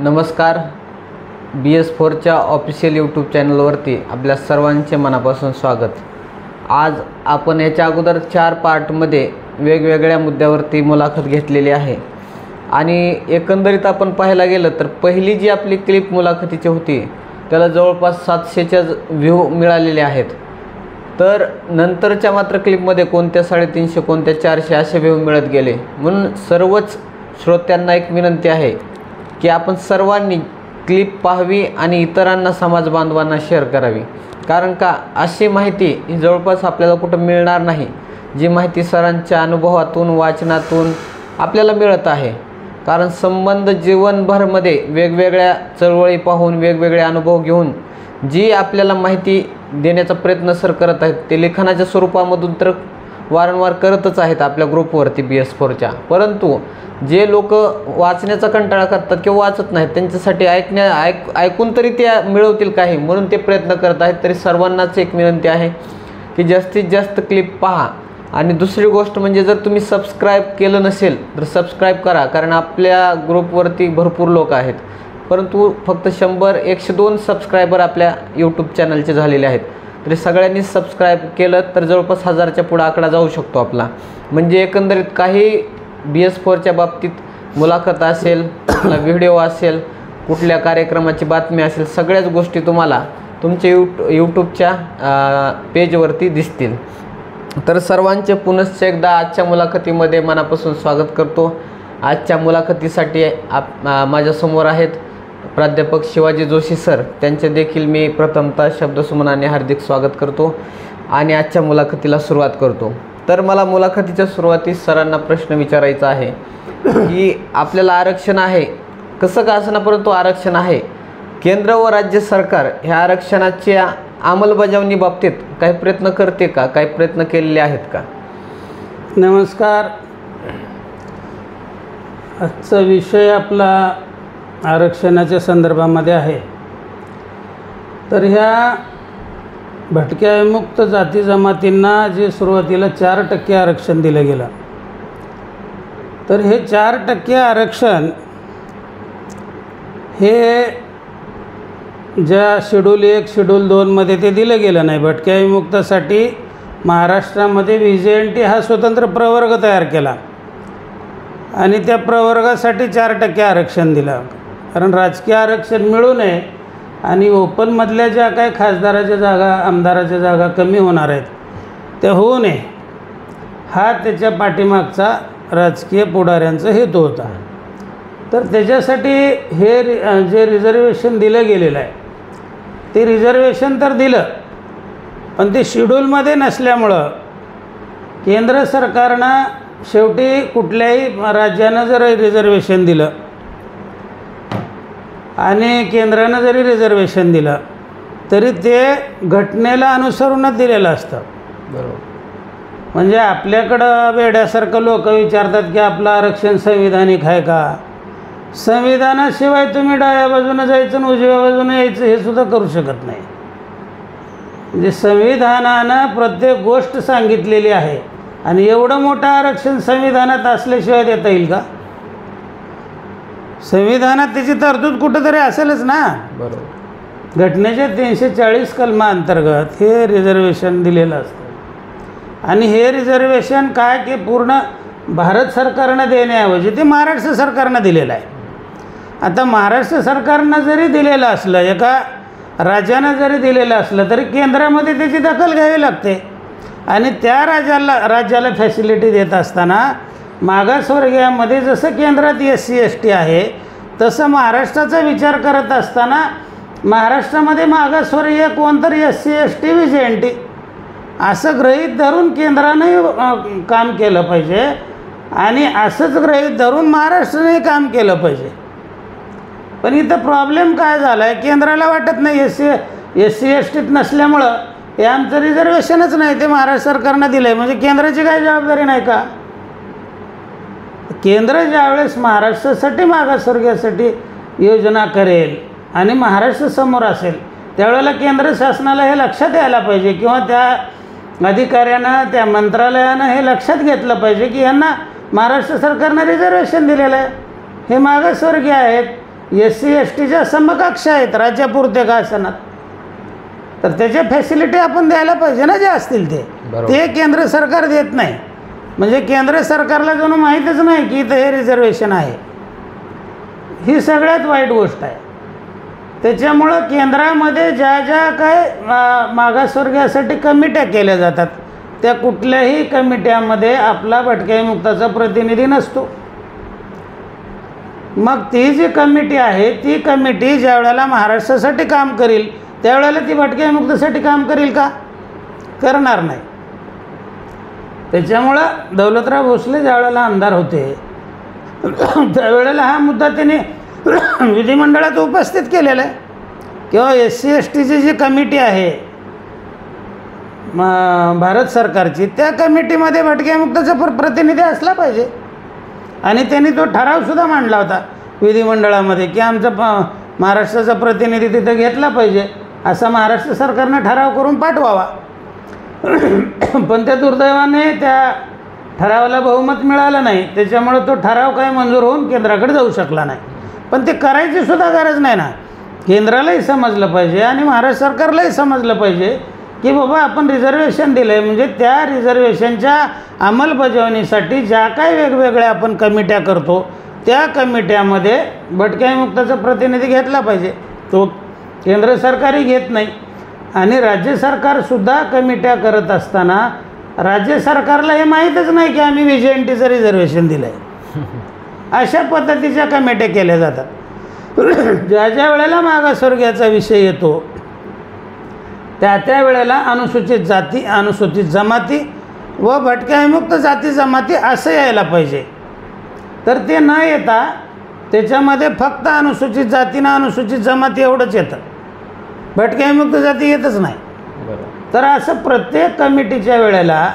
नमस्कार. BS4च्या official YouTube चॅनलवरती आपल्या सर्वांचे मनापासून स्वागत. आज आपण याच्या अगोदर 4 पार्टमध्ये वेगवेगळ्या मुद्द्यावरती मुलाखत घेतलेली आहे आणि एकंदरीत आपण पाहायला गेलं तर पहिली जी आपली क्लिप मुलाखतीची होती त्याला जवळपास 700च्या व्ह्यू मिळालेले आहेत. तर नंतरच्या मात्र क्लिपमध्ये कोणत्या 350 कोणत्या 400 असे व्ह्यू मिळत गेले. म्हणून सर्वच श्रोत्यांना एक विनंती आहे की आपण सर्वांनी क्लिप पाहावी आणि इतरांना समाज बांधवांना शेअर करावी. कारण का अशी माहिती ही जवळपास आपल्याला कुठं मिळणार नाही, जी माहिती सरांच्या अनुभवातून वाचनातून आपल्याला मिळत आहे. कारण संबंध जीवनभरमध्ये वेगवेगळ्या चळवळी पाहून वेगवेगळे अनुभव घेऊन जी आपल्याला माहिती देण्याचा प्रयत्न सर करत आहेत ते लिखाणाच्या स्वरूपामधून तर वारंवार करतच आहेत आपल्या ग्रुपवरती BS4च्या. परंतु जे लोक वाचण्याचा कंटाळा करतात किंवा वाचत नाहीत त्यांच्यासाठी ऐकून तरी ते मिळवतील काही म्हणून ते प्रयत्न करत आहेत. तरी सर्वांनाच एक विनंती आहे की जास्तीत जास्त क्लिप पहा. आणि दुसरी गोष्ट म्हणजे जर तुम्ही सबस्क्राईब केलं नसेल तर सबस्क्राईब करा. कारण आपल्या ग्रुपवरती भरपूर लोक आहेत परंतु फक्त 100-102 सबस्क्रायबर आपल्या यूट्यूब चॅनलचे झालेले आहेत. तरी सगळ्यांनी सबस्क्राईब केलं तर जवळपास 1000च्या पुढं आकडा जाऊ शकतो आपला. म्हणजे एकंदरीत काही BS4च्या बाबतीत मुलाखत असेल, व्हिडिओ असेल, कुठल्या कार्यक्रमाची बातमी असेल, सगळ्याच गोष्टी तुम्हाला तुमच्या यूट्यूबच्या पेजवरती दिसतील. तर सर्वांचे पुनश्च एकदा आजच्या मुलाखतीमध्ये मनापासून स्वागत करतो. आजच्या मुलाखतीसाठी माझ्यासमोर आहेत प्राध्यापक शिवाजी जोशी सर. त्यांचे देखील मी प्रथमतः शब्दसुमनाने हार्दिक स्वागत करतो आणि आजच्या मुलाखतीला सुरुवात करतो. तर मला मुलाखतीच्या सुरुवातीस सरांना प्रश्न विचारायचा आहे की आपल्याला आरक्षण आहे, कसं का असं ना परंतु आरक्षण आहे. केंद्र व राज्य सरकार ह्या आरक्षणाच्या अंमलबजावणी बाबतीत काही प्रयत्न करते का, काही प्रयत्न केलेले आहेत का? नमस्कार. आजचा विषय आपला आरक्षणाच्या संदर्भामध्ये आहे. तर ह्या भटक्या विमुक्त जाती जमातींना जे सुरुवातीला 4% आरक्षण दिलं गेलं, तर हे 4% आरक्षण हे ज्या शेड्यूल 1 शेड्यूल 2मध्ये ते दिलं गेलं नाही. भटक्या विमुक्तासाठी महाराष्ट्रामध्ये VJNT हा स्वतंत्र प्रवर्ग तयार केला आणि त्या प्रवर्गासाठी 4% आरक्षण दिलं. कारण राजकीय आरक्षण मिळू नये आणि ओपनमधल्या ज्या काही खासदाराच्या जागा आमदाराच्या जागा कमी होणार आहेत त्या होऊ नये हा त्याच्या पाठीमागचा राजकीय पुढाऱ्यांचा हेतू होता. तर त्याच्यासाठी हे जे रिझर्वेशन दिलं गेलेलं आहे ते रिझर्वेशन तर दिलं पण ते शेड्यूलमध्ये नसल्यामुळं केंद्र सरकारनं शेवटी कुठल्याही राज्यानं जर रिझर्वेशन दिलं आणि केंद्रानं जरी रिझर्वेशन दिलं तरी ते घटनेला अनुसरूनच दिलेलं असतं. बरोबर. म्हणजे आपल्याकडं वेड्यासारखं लोक विचारतात की आपलं आरक्षण संविधानिक आहे का. संविधानाशिवाय तुम्ही डाव्या बाजूनं जायचं आणि उजव्या बाजूनं यायचं हे सुद्धा करू शकत नाही. म्हणजे संविधानानं प्रत्येक गोष्ट सांगितलेली आहे आणि एवढं मोठं आरक्षण संविधानात असल्याशिवाय देता येईल का? संविधानात त्याची तरतूद कुठंतरी असेलच ना. बरोबर. घटनेच्या 340 कलमाअंतर्गत हे रिझर्वेशन दिलेलं असतं आणि हे रिझर्वेशन काय की पूर्ण भारत सरकारनं देण्याऐवजी ते महाराष्ट्र सरकारनं दिलेलं आहे. आता महाराष्ट्र सरकारनं जरी दिलेलं असलं, एका राज्यानं जरी दिलेलं असलं तरी केंद्रामध्ये त्याची दखल घ्यावी लागते आणि त्या राज्याला फॅसिलिटी देत असताना मागासवर्गीयामध्ये जसं केंद्रात SC ST आहे तसं महाराष्ट्राचा विचार करत असताना महाराष्ट्रामध्ये मागासवर्गीय कोणतरी SC ST VJNT असं गृहीत धरून केंद्राने काम केलं पाहिजे आणि असंच गृहीत धरून महाराष्ट्राने काम केलं पाहिजे. पण इथं प्रॉब्लेम काय झाला आहे, केंद्राला वाटत नाही SC ST नसल्यामुळं हे आमचं रिझर्वेशनच नाही, ते महाराष्ट्र सरकारनं दिलं आहे म्हणजे केंद्राची काही जबाबदारी नाही का. केंद्र ज्यावेळेस महाराष्ट्रासाठी मागासवर्गीयासाठी योजना करेल आणि महाराष्ट्र समोर असेल त्यावेळेला केंद्र शासनाला हे लक्षात यायला पाहिजे किंवा त्या अधिकाऱ्यानं त्या मंत्रालयानं हे लक्षात घेतलं पाहिजे की यांना महाराष्ट्र सरकारनं रिझर्वेशन दिलेलं आहे, हे मागासवर्गीय आहेत, SC STच्या समकक्ष आहेत राज्यापुरते का असणार, तर त्याच्या फॅसिलिटी आपण द्यायला पाहिजे ना, जे असतील ते केंद्र सरकार देत नाही. म्हणजे केंद्र सरकारला जणू माहीतच नाही की इथं हे रिझर्वेशन आहे. ही सगळ्यात वाईट गोष्ट आहे. त्याच्यामुळं केंद्रामध्ये ज्या ज्या काय मागासवर्गीयासाठी कमिट्या केल्या जातात, त्या कुठल्याही कमिट्यामध्ये आपला भटक्या विमुक्ताचा प्रतिनिधी नसतो. मग ती जी कमिटी आहे ती कमिटी ज्या वेळेला महाराष्ट्रासाठी काम करेल त्यावेळेला ती भटक्या विमुक्तासाठी काम करेल का? करणार नाही. त्याच्यामुळं दौलतराव भोसले ज्या वेळेला आमदार होते त्यावेळेला हा मुद्दा त्यांनी विधिमंडळात उपस्थित केलेला आहे. किंवा SC STची जी कमिटी आहे भारत सरकारची, त्या कमिटीमध्ये भटक्या विमुक्ताचा प्रतिनिधी असला पाहिजे. आणि त्यांनी तो ठरावसुद्धा मांडला होता विधिमंडळामध्ये की आमचा महाराष्ट्राचा प्रतिनिधी तिथं घेतला पाहिजे, असा महाराष्ट्र सरकारनं ठराव करून पाठवावा. पण त्या दुर्दैवाने त्या ठरावाला बहुमत मिळालं नाही. त्याच्यामुळं तो ठराव काही मंजूर होऊन केंद्राकडे जाऊ शकला नाही. पण ते करायची सुद्धा गरज नाही ना. केंद्रालाही समजलं पाहिजे आणि महाराष्ट्र सरकारलाही समजलं पाहिजे की बाबा आपण रिझर्वेशन दिलं आहे, म्हणजे त्या रिझर्वेशनच्या अंमलबजावणीसाठी ज्या काही वेगवेगळ्या आपण कमिट्या करतो त्या कमिट्यामध्ये भटक्या विमुक्ताचा प्रतिनिधी घेतला पाहिजे. तो केंद्र सरकारही घेत नाही. आणि राज्य सरकारसुद्धा कमिट्या करत असताना राज्य सरकारला हे माहीतच नाही की आम्ही VJNTचं रिझर्वेशन दिलं आहे. अशा पद्धतीच्या कमिट्या केल्या जातात. ज्या ज्या वेळेला मागासवर्गीयाचा विषय येतो त्या वेळेला अनुसूचित जाती, अनुसूचित जमाती व भटक्या विमुक्त जाती जमाती असं यायला पाहिजे. तर ते न येता त्याच्यामध्ये फक्त अनुसूचित जातीनं अनुसूचित जमाती एवढंच येतं, भटक्या विमुक्त जाती येतच नाही. तर असं प्रत्येक कमिटीच्या वेळेला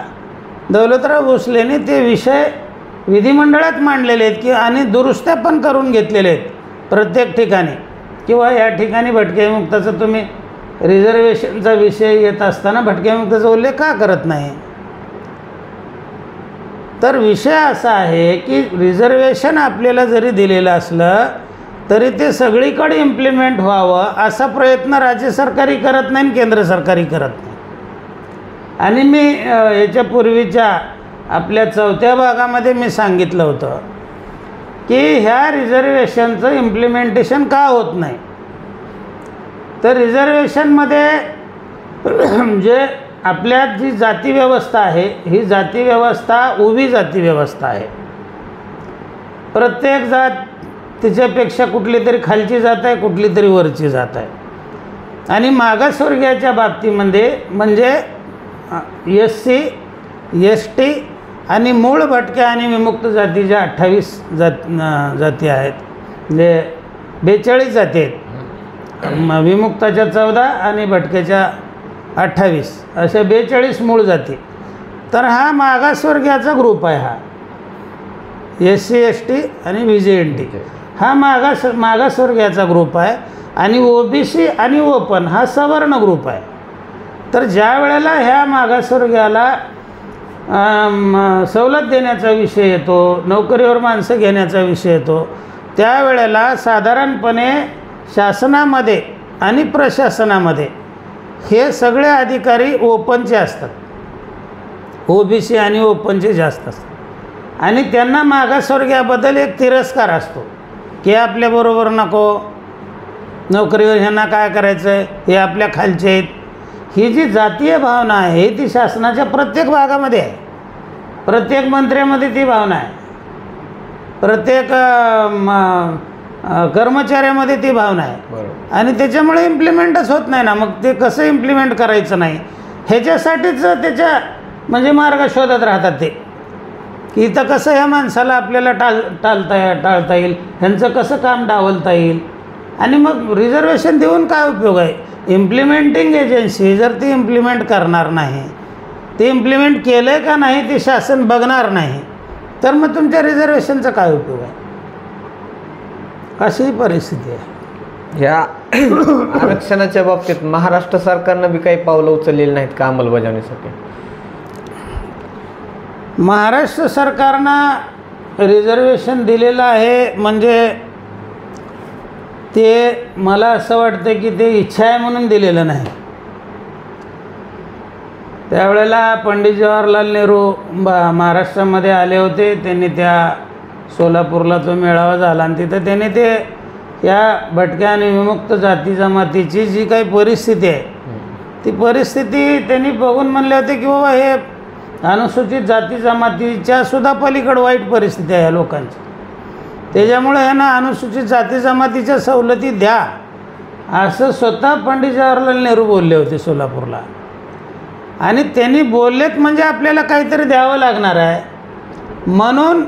दौलतराव भोसलेने ते विषय विधिमंडळात मांडलेले आहेत की आणि दुरुस्त्या पण करून घेतलेले आहेत प्रत्येक ठिकाणी. किंवा या ठिकाणी भटक्या विमुक्ताचं तुम्ही रिझर्वेशनचा विषय येत असताना भटक्या विमुक्ताचा उल्लेख का करत नाही? तर विषय असा आहे की रिझर्वेशन आपल्याला जरी दिलेलं असलं तरी ते सगळीकडे इम्प्लिमेंट व्हावं असा प्रयत्न राज्य सरकारही करत नाही, केंद्र सरकारही करत नाही. आणि मी याच्यापूर्वीच्या आपल्या 4थ्या भागामध्ये मी सांगितलं होतं की ह्या रिझर्वेशनचं इम्प्लिमेंटेशन का होत नाही. तर रिझर्वेशनमध्ये जे आपल्यात जी जाती व्यवस्था आहे ही जाती व्यवस्था उभी जाती व्यवस्था आहे. प्रत्येक जात तिच्यापेक्षा कुठली तरी खालची जात आहे, कुठली तरी वरची जात आहे. आणि मागासवर्गीयाच्या बाबतीमध्ये म्हणजे SC ST आणि मूळ भटक्या आणि विमुक्त जातीच्या 28 जाती आहेत, म्हणजे 42 जाती आहेत. विमुक्ताच्या 14 आणि भटक्याच्या 28 अशा 42 मूळ जाती. तर हा मागासवर्गीयाचा ग्रुप आहे. हा SC ST आणि VJNT हा मागासवर्गीयाचा ग्रुप आहे. आणि OBC आणि ओपन हा सवर्ण ग्रुप आहे. तर ज्या वेळेला ह्या मागासवर्गीयाला सवलत देण्याचा विषय येतो, नोकरीवर माणसं घेण्याचा विषय येतो, त्यावेळेला साधारणपणे शासनामध्ये आणि प्रशासनामध्ये हे सगळे अधिकारी ओपनचे असतात. OBC आणि ओपनचे जास्त असतात. आणि त्यांना मागासवर्गीयाबद्दल एक तिरस्कार असतो की आपल्याबरोबर नको, नोकरीवर ह्यांना काय करायचं आहे, हे आपल्या खालचे आहेत. ही जी जातीय भावना आहे ती शासनाच्या प्रत्येक भागामध्ये आहे, प्रत्येक मंत्र्यामध्ये ती भावना आहे, प्रत्येक कर्मचाऱ्यामध्ये ती भावना आहे. आणि त्याच्यामुळे इम्प्लिमेंटच होत नाही ना. मग ते कसं इम्प्लिमेंट करायचं नाही ह्याच्यासाठीच त्याच्या म्हणजे मार्ग शोधत राहतात ते की इथं कसं ह्या माणसाला आपल्याला टाळता येईल, ह्यांचं कसं काम डावलता येईल. आणि मग रिझर्वेशन देऊन काय उपयोग आहे? इम्प्लिमेंटिंग एजन्सी जर ती इम्प्लिमेंट करणार नाही, ते इम्प्लिमेंट केलं आहे का नाही ते शासन बघणार नाही, तर मग तुमच्या रिझर्वेशनचा काय उपयोग आहे? अशी परिस्थिती आहे. ह्या आरक्षणाच्या बाबतीत महाराष्ट्र सरकारनं बी काही पावलं उचललेली नाहीत का अंमलबजावणीसाठी? महाराष्ट्र सरकारनं रिझर्वेशन दिलेलं आहे म्हणजे ते मला असं वाटतं की ते इच्छा आहे म्हणून दिलेलं नाही. त्यावेळेला पंडित जवाहरलाल नेहरू महाराष्ट्रामध्ये आले होते. त्यांनी त्या सोलापूरला तो मेळावा झाला आणि तिथं त्यांनी ते या भटक्या आणि विमुक्त जाती जमातीची जी काही परिस्थिती आहे ती परिस्थिती त्यांनी बघून म्हणले होते की बाबा हे अनुसूचित जाती जमातीच्या सुद्धा पलीकडे वाईट परिस्थिती आहे या लोकांची. त्याच्यामुळे ह्यांना अनुसूचित जाती जमातीच्या सवलती द्या असं स्वतः पंडित जवाहरलाल नेहरू बोलले होते सोलापूरला. आणि त्यांनी बोललेत म्हणजे आपल्याला काहीतरी द्यावं लागणार आहे. म्हणून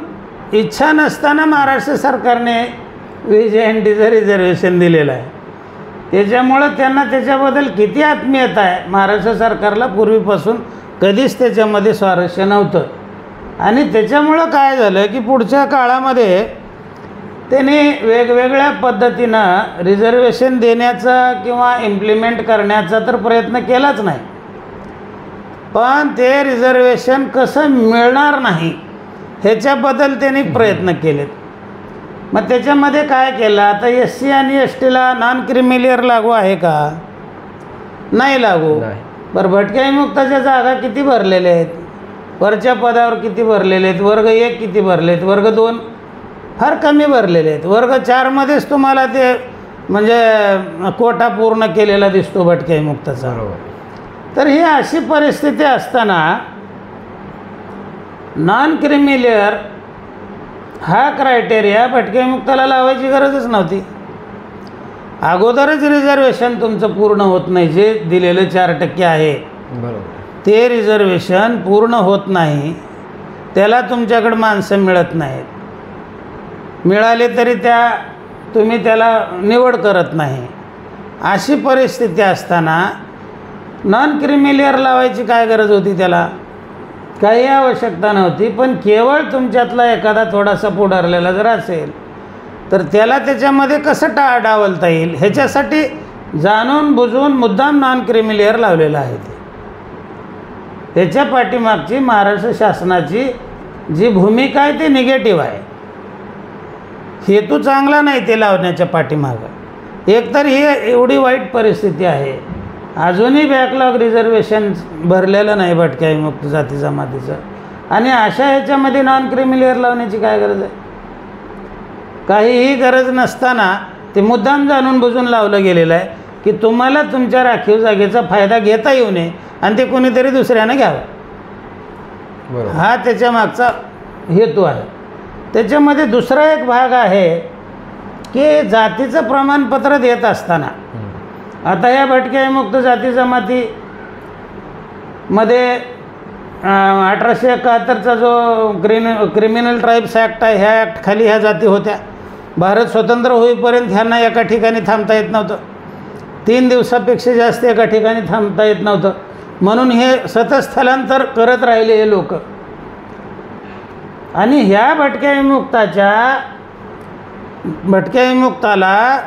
इच्छा नसताना महाराष्ट्र सरकारने VJNTचं रिझर्वेशन दिलेलं आहे. त्याच्यामुळं त्यांना त्याच्याबद्दल किती आत्मीयता आहे. महाराष्ट्र सरकारला पूर्वीपासून कधीच त्याच्यामध्ये स्वारस्य नव्हतं. आणि त्याच्यामुळं काय झालं की पुढच्या काळामध्ये त्यांनी वेगवेगळ्या पद्धतीनं रिझर्वेशन देण्याचा किंवा इम्प्लिमेंट करण्याचा तर प्रयत्न केलाच नाही. पण ते रिझर्वेशन कसं मिळणार नाही ह्याच्याबद्दल त्यांनी प्रयत्न केलेत. मग त्याच्यामध्ये काय केलं, आता SC आणि STला नॉन क्रिमिलियर लागू आहे का? नाही लागू. बरं, भटक्या विमुक्ताच्या जागा किती भरलेल्या आहेत? वरच्या पदावर किती भरलेले आहेत? वर्ग 1 किती भरले आहेत? वर्ग 2 फार कमी भरलेले आहेत. वर्ग 4मध्येच तुम्हाला ते म्हणजे कोटा पूर्ण केलेला दिसतो भटक्या विमुक्ताचा. तर ही अशी परिस्थिती असताना नॉन क्रिमिलियर हा क्रायटेरिया भटक्या विमुक्ताला लावायची गरजच नव्हती. अगोदरच रिझर्वेशन तुमचं पूर्ण होत नाही. जे दिलेलं 4% आहे ते रिझर्वेशन पूर्ण होत नाही. त्याला तुमच्याकडे माणसं मिळत नाहीत. मिळाले तरी तुम्ही त्याला निवड करत नाही. अशी परिस्थिती असताना नॉन क्रिमिलियर लावायची काय गरज होती? त्याला काही आवश्यकता नव्हती. पण केवळ तुमच्यातला एखादा थोडासा पुढारलेला जर असेल तर त्याला त्याच्यामध्ये कसं डावलता येईल ह्याच्यासाठी जाणून बुजून मुद्दाम नॉन क्रिमिलियर लावलेलं आहे. त्याच्या पाठीमागची महाराष्ट्र शासनाची जी भूमिका आहे ती निगेटिव्ह आहे. हेतू चांगला नाही ते लावण्याच्या पाठीमागं. एकतर ही एवढी वाईट परिस्थिती आहे, अजूनही बॅकलॉग रिझर्वेशन भरलेलं नाही भटक्या विमुक्त जाती जमातीचं. आणि अशा ह्याच्यामध्ये नॉन क्रिमिलियर लावण्याची काय गरज आहे? काहीही गरज नसताना ते मुद्दाम जाणून बुजून लावलं गेलेलं आहे की तुम्हाला तुमच्या राखीव जागेचा फायदा घेता येऊ नये आणि ते कोणीतरी दुसऱ्यानं घ्यावं. हा त्याच्या मागचा हेतू आहे. त्याच्यामध्ये दुसरा एक भाग आहे की जातीचं प्रमाणपत्र देत असताना आता या भटक्या विमुक्त जाती जमातीमध्ये 1871चा जो क्रिमिनल ट्राईब्स ॲक्ट आहे ह्या ॲक्ट खाली ह्या जाती होत्या. भारत स्वतंत्र होईपर्यंत ह्यांना एका ठिकाणी थांबता येत नव्हतं. 3 दिवसापेक्षा जास्त एका ठिकाणी थांबता येत नव्हतं. म्हणून हे सतत स्थलांतर करत राहिले हे लोक. आणि ह्या भटक्या विमुक्ताला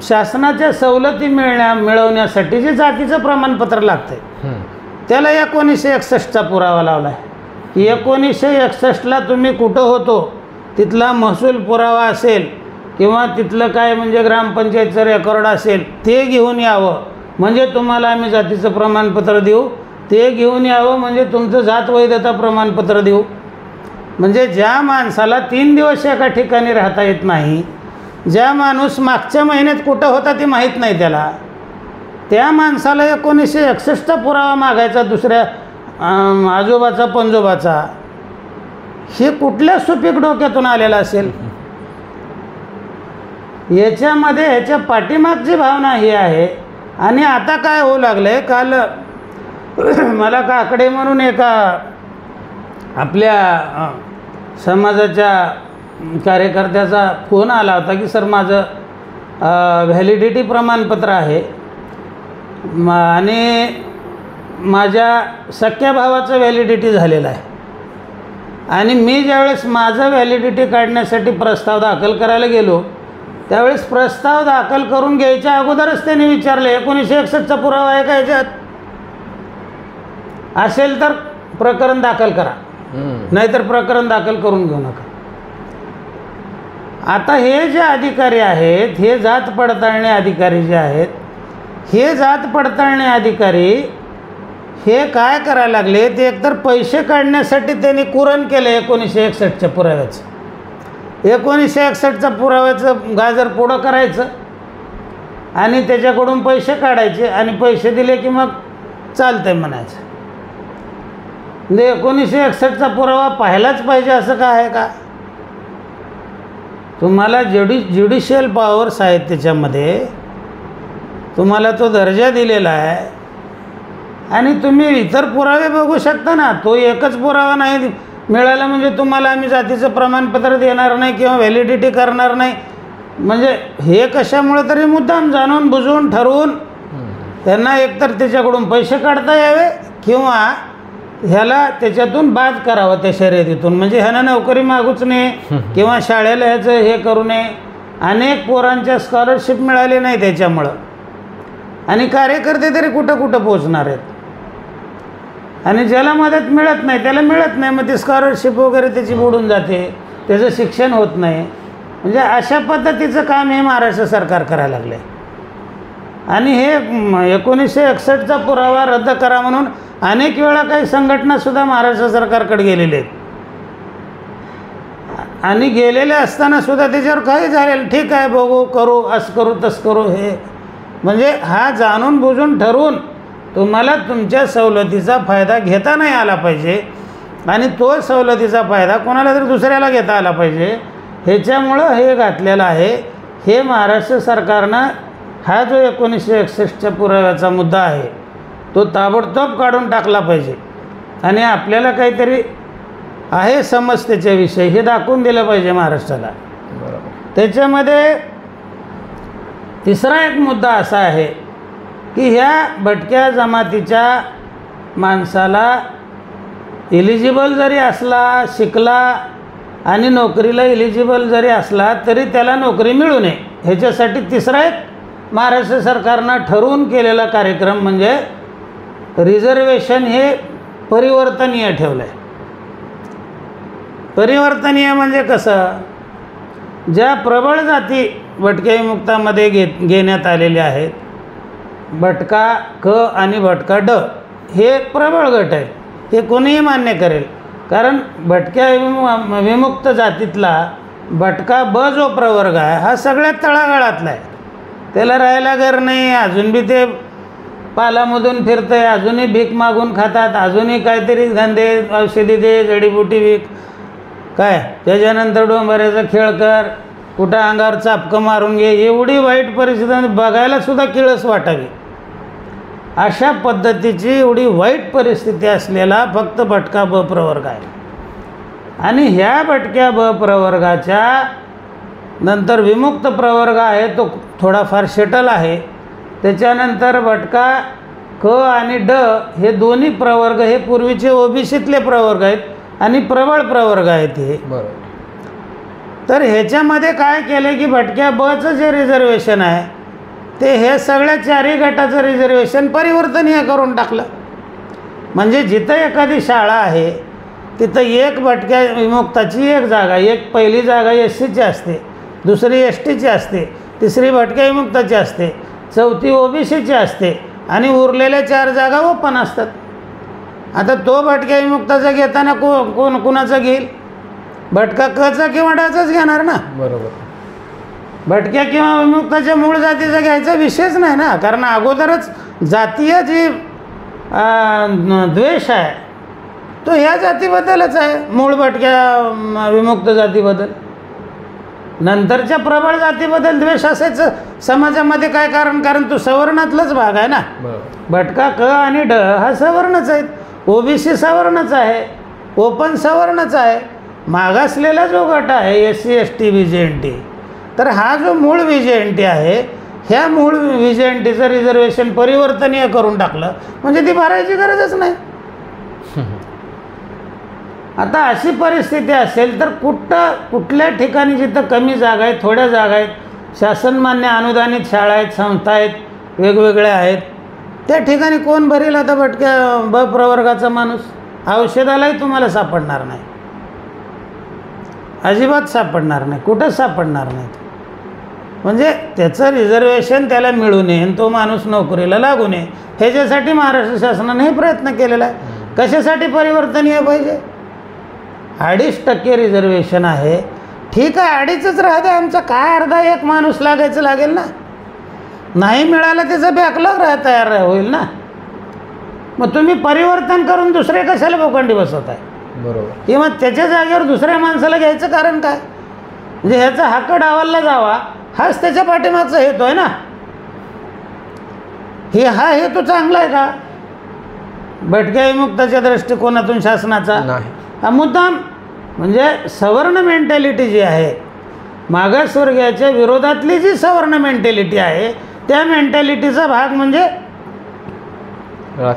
शासनाच्या सवलती मिळवण्यासाठी जे जातीचं प्रमाणपत्र लागतं त्याला 1961चा पुरावा लावला आहे की 1961ला तुम्ही कुठं होतो तिथला महसूल पुरावा असेल किंवा तिथलं काय म्हणजे ग्रामपंचायतचं रेकॉर्ड असेल ते घेऊन यावं म्हणजे तुम्हाला आम्ही जातीचं प्रमाणपत्र देऊ. ते घेऊन यावं म्हणजे तुमचं जात वैधता प्रमाणपत्र देऊ. म्हणजे ज्या माणसाला 3 दिवस एका ठिकाणी राहता येत नाही, ज्या माणूस मागच्या महिन्यात कुठं होता ते माहीत नाही त्याला, त्या माणसाला 1961चा पुरावा मागायचा दुसऱ्या आजोबाचा पंजोबाचा, हे कुठल्या सुपीक डोक्यातून आलेलं असेल? याच्यामध्ये ह्याच्या पाठीमागची भावना ही आहे. आणि आता काय होऊ लागलं आहे, काल मला काकडे म्हणून एका आपल्या समाजाच्या कार्यकर्त्याचा फोन आला होता की सर माझं व्हॅलिडिटी प्रमाणपत्र आहे आणि माझ्या सख्या भावाचं व्हॅलिडिटी झालेलं आहे. आणि मी ज्यावेळेस माझं व्हॅलिडिटी काढण्यासाठी प्रस्ताव दाखल करायला गेलो त्यावेळेस प्रस्ताव दाखल करून घ्यायच्या अगोदरच त्यांनी विचारले 1961चा पुरावा आहे का ह्याच्यात? असेल तर प्रकरण दाखल करा, नाहीतर प्रकरण दाखल करून घेऊ नका. आता हे जे अधिकारी आहेत, हे जात पडताळणी अधिकारी जे आहेत, हे जात पडताळणी अधिकारी हे काय करायला लागले, ते एकतर पैसे काढण्यासाठी त्यांनी कुरण केलं 1961च्या पुराव्याचं. 1961चा पुराव्याचं गाजर पुढं करायचं आणि त्याच्याकडून पैसे काढायचे आणि पैसे दिले की मग चालतंय म्हणायचं. म्हणजे 1961चा पुरावा पाहायलाच पाहिजे असं काय आहे का? तुम्हाला ज्युडिशियल पॉवर्स आहेत, त्याच्यामध्ये तुम्हाला तो दर्जा दिलेला आहे आणि तुम्ही इतर पुरावे बघू शकता ना. तो एकच पुरावा नाही मिळाला म्हणजे तुम्हाला आम्ही जातीचं प्रमाणपत्र देणार नाही किंवा व्हॅलिडिटी करणार नाही. म्हणजे हे कशामुळे तरी मुद्दाम जाणून बुजवून ठरवून त्यांना एकतर त्याच्याकडून पैसे काढता यावे किंवा ह्याला त्याच्यातून बाद करावं त्या शर्यतीतून. म्हणजे ह्यानं नोकरी मागूच नये किंवा शाळेला ह्याचं हे करू नये. अनेक पोरांच्या स्कॉलरशिप मिळाले नाही त्याच्यामुळं आणि कार्यकर्ते तरी कुठं कुठं पोचणार आहेत. आणि ज्याला मदत मिळत नाही त्याला मिळत नाही, मग ती स्कॉलरशिप वगैरे त्याची बुडून जाते, त्याचं शिक्षण होत नाही. म्हणजे अशा पद्धतीचं काम हे महाराष्ट्र सरकार करायला लागलं आहे. आणि हे 1961चा पुरावा रद्द करा म्हणून अनेक वेळा काही संघटनासुद्धा महाराष्ट्र सरकारकडे गेलेले आहेत आणि गेलेले असतानासुद्धा त्याच्यावर काही झालेलं, ठीक आहे बघू करू, असं करू तसं करू. हे म्हणजे हा जाणून बुजून ठरवून तुम्हाला तुमच्या सवलतीचा फायदा घेता नाही आला पाहिजे आणि तो सवलतीचा फायदा कोणाला तरी दुसऱ्याला घेता आला पाहिजे, ह्याच्यामुळं हे घातलेलं आहे. हे महाराष्ट्र सरकारनं हा जो 1961च्या पुराव्याचा मुद्दा आहे तो ताबडतोब काढून टाकला पाहिजे आणि आपल्याला काहीतरी आहे समस्येच्याविषयी हे दाखवून दिलं पाहिजे महाराष्ट्राला. त्याच्यामध्ये तिसरा एक मुद्दा असा आहे की ह्या भटक्या जमातीच्या माणसाला इलिजिबल जरी असला, शिकला आणि नोकरीला इलिजिबल जरी असला तरी त्याला नोकरी मिळू नये, ह्याच्यासाठी तिसरा एक महाराष्ट्र सरकारनं ठरवून केलेला कार्यक्रम म्हणजे रिझर्वेशन हे परिवर्तनीय ठेवलं आहे. परिवर्तनीय म्हणजे कसं, ज्या प्रबळ जाती भटक्या विमुक्तामध्ये घेण्यात आलेल्या आहेत, भटका क आणि भटका ड हे प्रबळ गट आहेत, हे कोणीही मान्य करेल. कारण भटक्या विमुक्त जातीतला भटका ब जो प्रवर्ग आहे हा सगळ्यात तळागाळातला आहे. त्याला राहायला घर नाही, अजून बी ते पालामधून फिरतं आहे, अजूनही भीक मागून खातात, अजूनही काहीतरी धंदे औषधी दे, जडीबुटी विक काय, त्याच्यानंतर डोंबऱ्याचा खेळ कर, कुठं अंगावर चापकं मारून घे. एवढी वाईट परिस्थिती बघायलासुद्धा किळस वाटावी अशा पद्धतीची एवढी वाईट परिस्थिती असलेला फक्त भटका ब प्रवर्ग आहे. आणि ह्या भटक्या ब प्रवर्गाच्या नंतर विमुक्त प्रवर्ग आहे तो थोडाफार शटल आहे. त्याच्यानंतर भटका क आणि ड हे दोन्ही प्रवर्ग हे पूर्वीचे ओबीसीतले प्रवर्ग आहेत आणि प्रबळ प्रवर्ग आहेत हे. बरोबर. तर ह्याच्यामध्ये काय केलं की भटक्या बचं जे रिझर्वेशन आहे ते हे सगळ्या चारही गटाचं रिझर्वेशन परिवर्तनीय करून टाकलं. म्हणजे जिथं एखादी शाळा आहे तिथं एक भटक्या विमुक्ताची एक जागा, एक पहिली जागा SCची असते, दुसरी STची असते, तिसरी भटक्या विमुक्ताची असते, चौथी OBCची असते आणि उरलेल्या 4 जागा ओपन असतात. आता तो भटक्या विमुक्ताचा घेताना कुणाचा घेईल, भटका कचा किंवा डाचाच घेणार ना. बरोबर. भटक्या किंवा विमुक्ताच्या मूळ जातीचा घ्यायचा विषयच नाही ना, कारण अगोदरच जातीय जी द्वेष आहे तो ह्या जातीबद्दलच आहे, मूळ भटक्या विमुक्त जातीबद्दल. नंतरच्या प्रबळ जातीबद्दल द्वेष असायचं समाजामध्ये काय कारण तो सवर्णातलाच भाग आहे ना. भटका क आणि ड हा सवर्णच आहेत, OBC सवर्णच आहे, ओपन सवर्णच आहे, मागासलेला जो गट आहे SC ST VJNT, तर हा जो मूळ VJNT आहे ह्या मूळ VJNTचं रिझर्वेशन परिवर्तनीय करून टाकलं म्हणजे ती भरायची गरजच नाही. आता अशी परिस्थिती असेल तर कुठल्या ठिकाणी जिथं कमी जागा आहेत, थोड्या जागा आहेत, शासनमान्य अनुदानित शाळा आहेत, संस्था आहेत, वेगवेगळ्या आहेत, त्या ठिकाणी कोण भरेल आता भटक्या ब प्रवर्गाचा माणूस? औषधालाही तुम्हाला सापडणार नाही. अजिबात सापडणार नाही, कुठंच सापडणार नाहीत. म्हणजे त्याचं रिझर्वेशन त्याला मिळू नये आणि तो माणूस नोकरीला लागू नये ह्याच्यासाठी महाराष्ट्र शासनाने हे प्रयत्न केलेला आहे. कशासाठी परिवर्तनीय पाहिजे? 2.5% रिझर्वेशन आहे, ठीक आहे 2.5च राहू दे, आमचा काय अर्धा एक माणूस लागायचं लागेल ना. नाही मिळालं त्याचं बॅकलॉग तयार होईल ना. मग तुम्ही परिवर्तन करून दुसरे कशाला भोकांडी बसवताय? बरोबर. किंवा त्याच्या जागेवर दुसऱ्या माणसाला घ्यायचं कारण काय? म्हणजे ह्याचा हक्क डावलला जावा हाच त्याच्या पाठीमागचा हेतू आहे ना. हा हेतू चांगला आहे का भटक्या विमुक्ताच्या दृष्टिकोनातून शासनाचा? नाही. हा मुद्दाम म्हणजे सवर्ण मेंटॅलिटी जी आहे, मागासवर्गीयाच्या विरोधातली जी सवर्ण मेंटॅलिटी आहे त्या मेंटॅलिटीचा भाग म्हणजे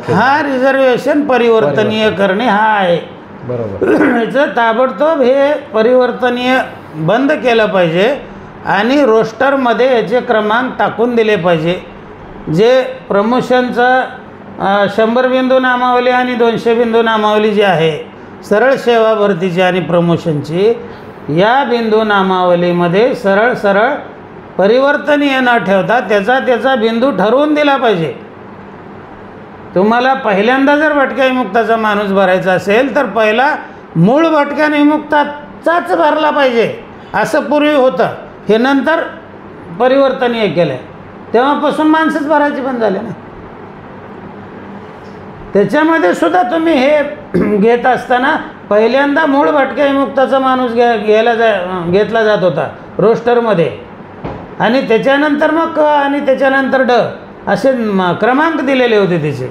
हा रिझर्वेशन परिवर्तनीय करणे हा आहे. बरोबर. ह्याचं ताबडतोब हे परिवर्तनीय बंद केलं पाहिजे आणि रोस्टरमध्ये याचे क्रमांक टाकून दिले पाहिजे. जे प्रमोशनचं 100 बिंदू नामावली आणि 200 बिंदू नामावली जी आहे सरळ सेवा भरतीची आणि प्रमोशनची, या बिंदू नामावलीमध्ये सरळ परिवर्तनीय न ठेवता त्याचा बिंदू ठरवून दिला पाहिजे. तुम्हाला पहिल्यांदा जर भटक्या विमुक्ताचा माणूस भरायचा असेल तर पहिला मूळ भटक्या विमुक्ताचाच भरला पाहिजे, असं पूर्वी होतं. हे नंतर परिवर्तनीय केलं, तेव्हापासून माणसंच भरायची बंद झाले ना. त्याच्यामध्ये सुद्धा तुम्ही हे घेत असताना पहिल्यांदा मूळ भटक्या विमुक्ताचा माणूस घेतला जात होता रोस्टरमध्ये, आणि त्याच्यानंतर मग क आणि त्याच्यानंतर ड असे क्रमांक दिलेले होते त्याचे.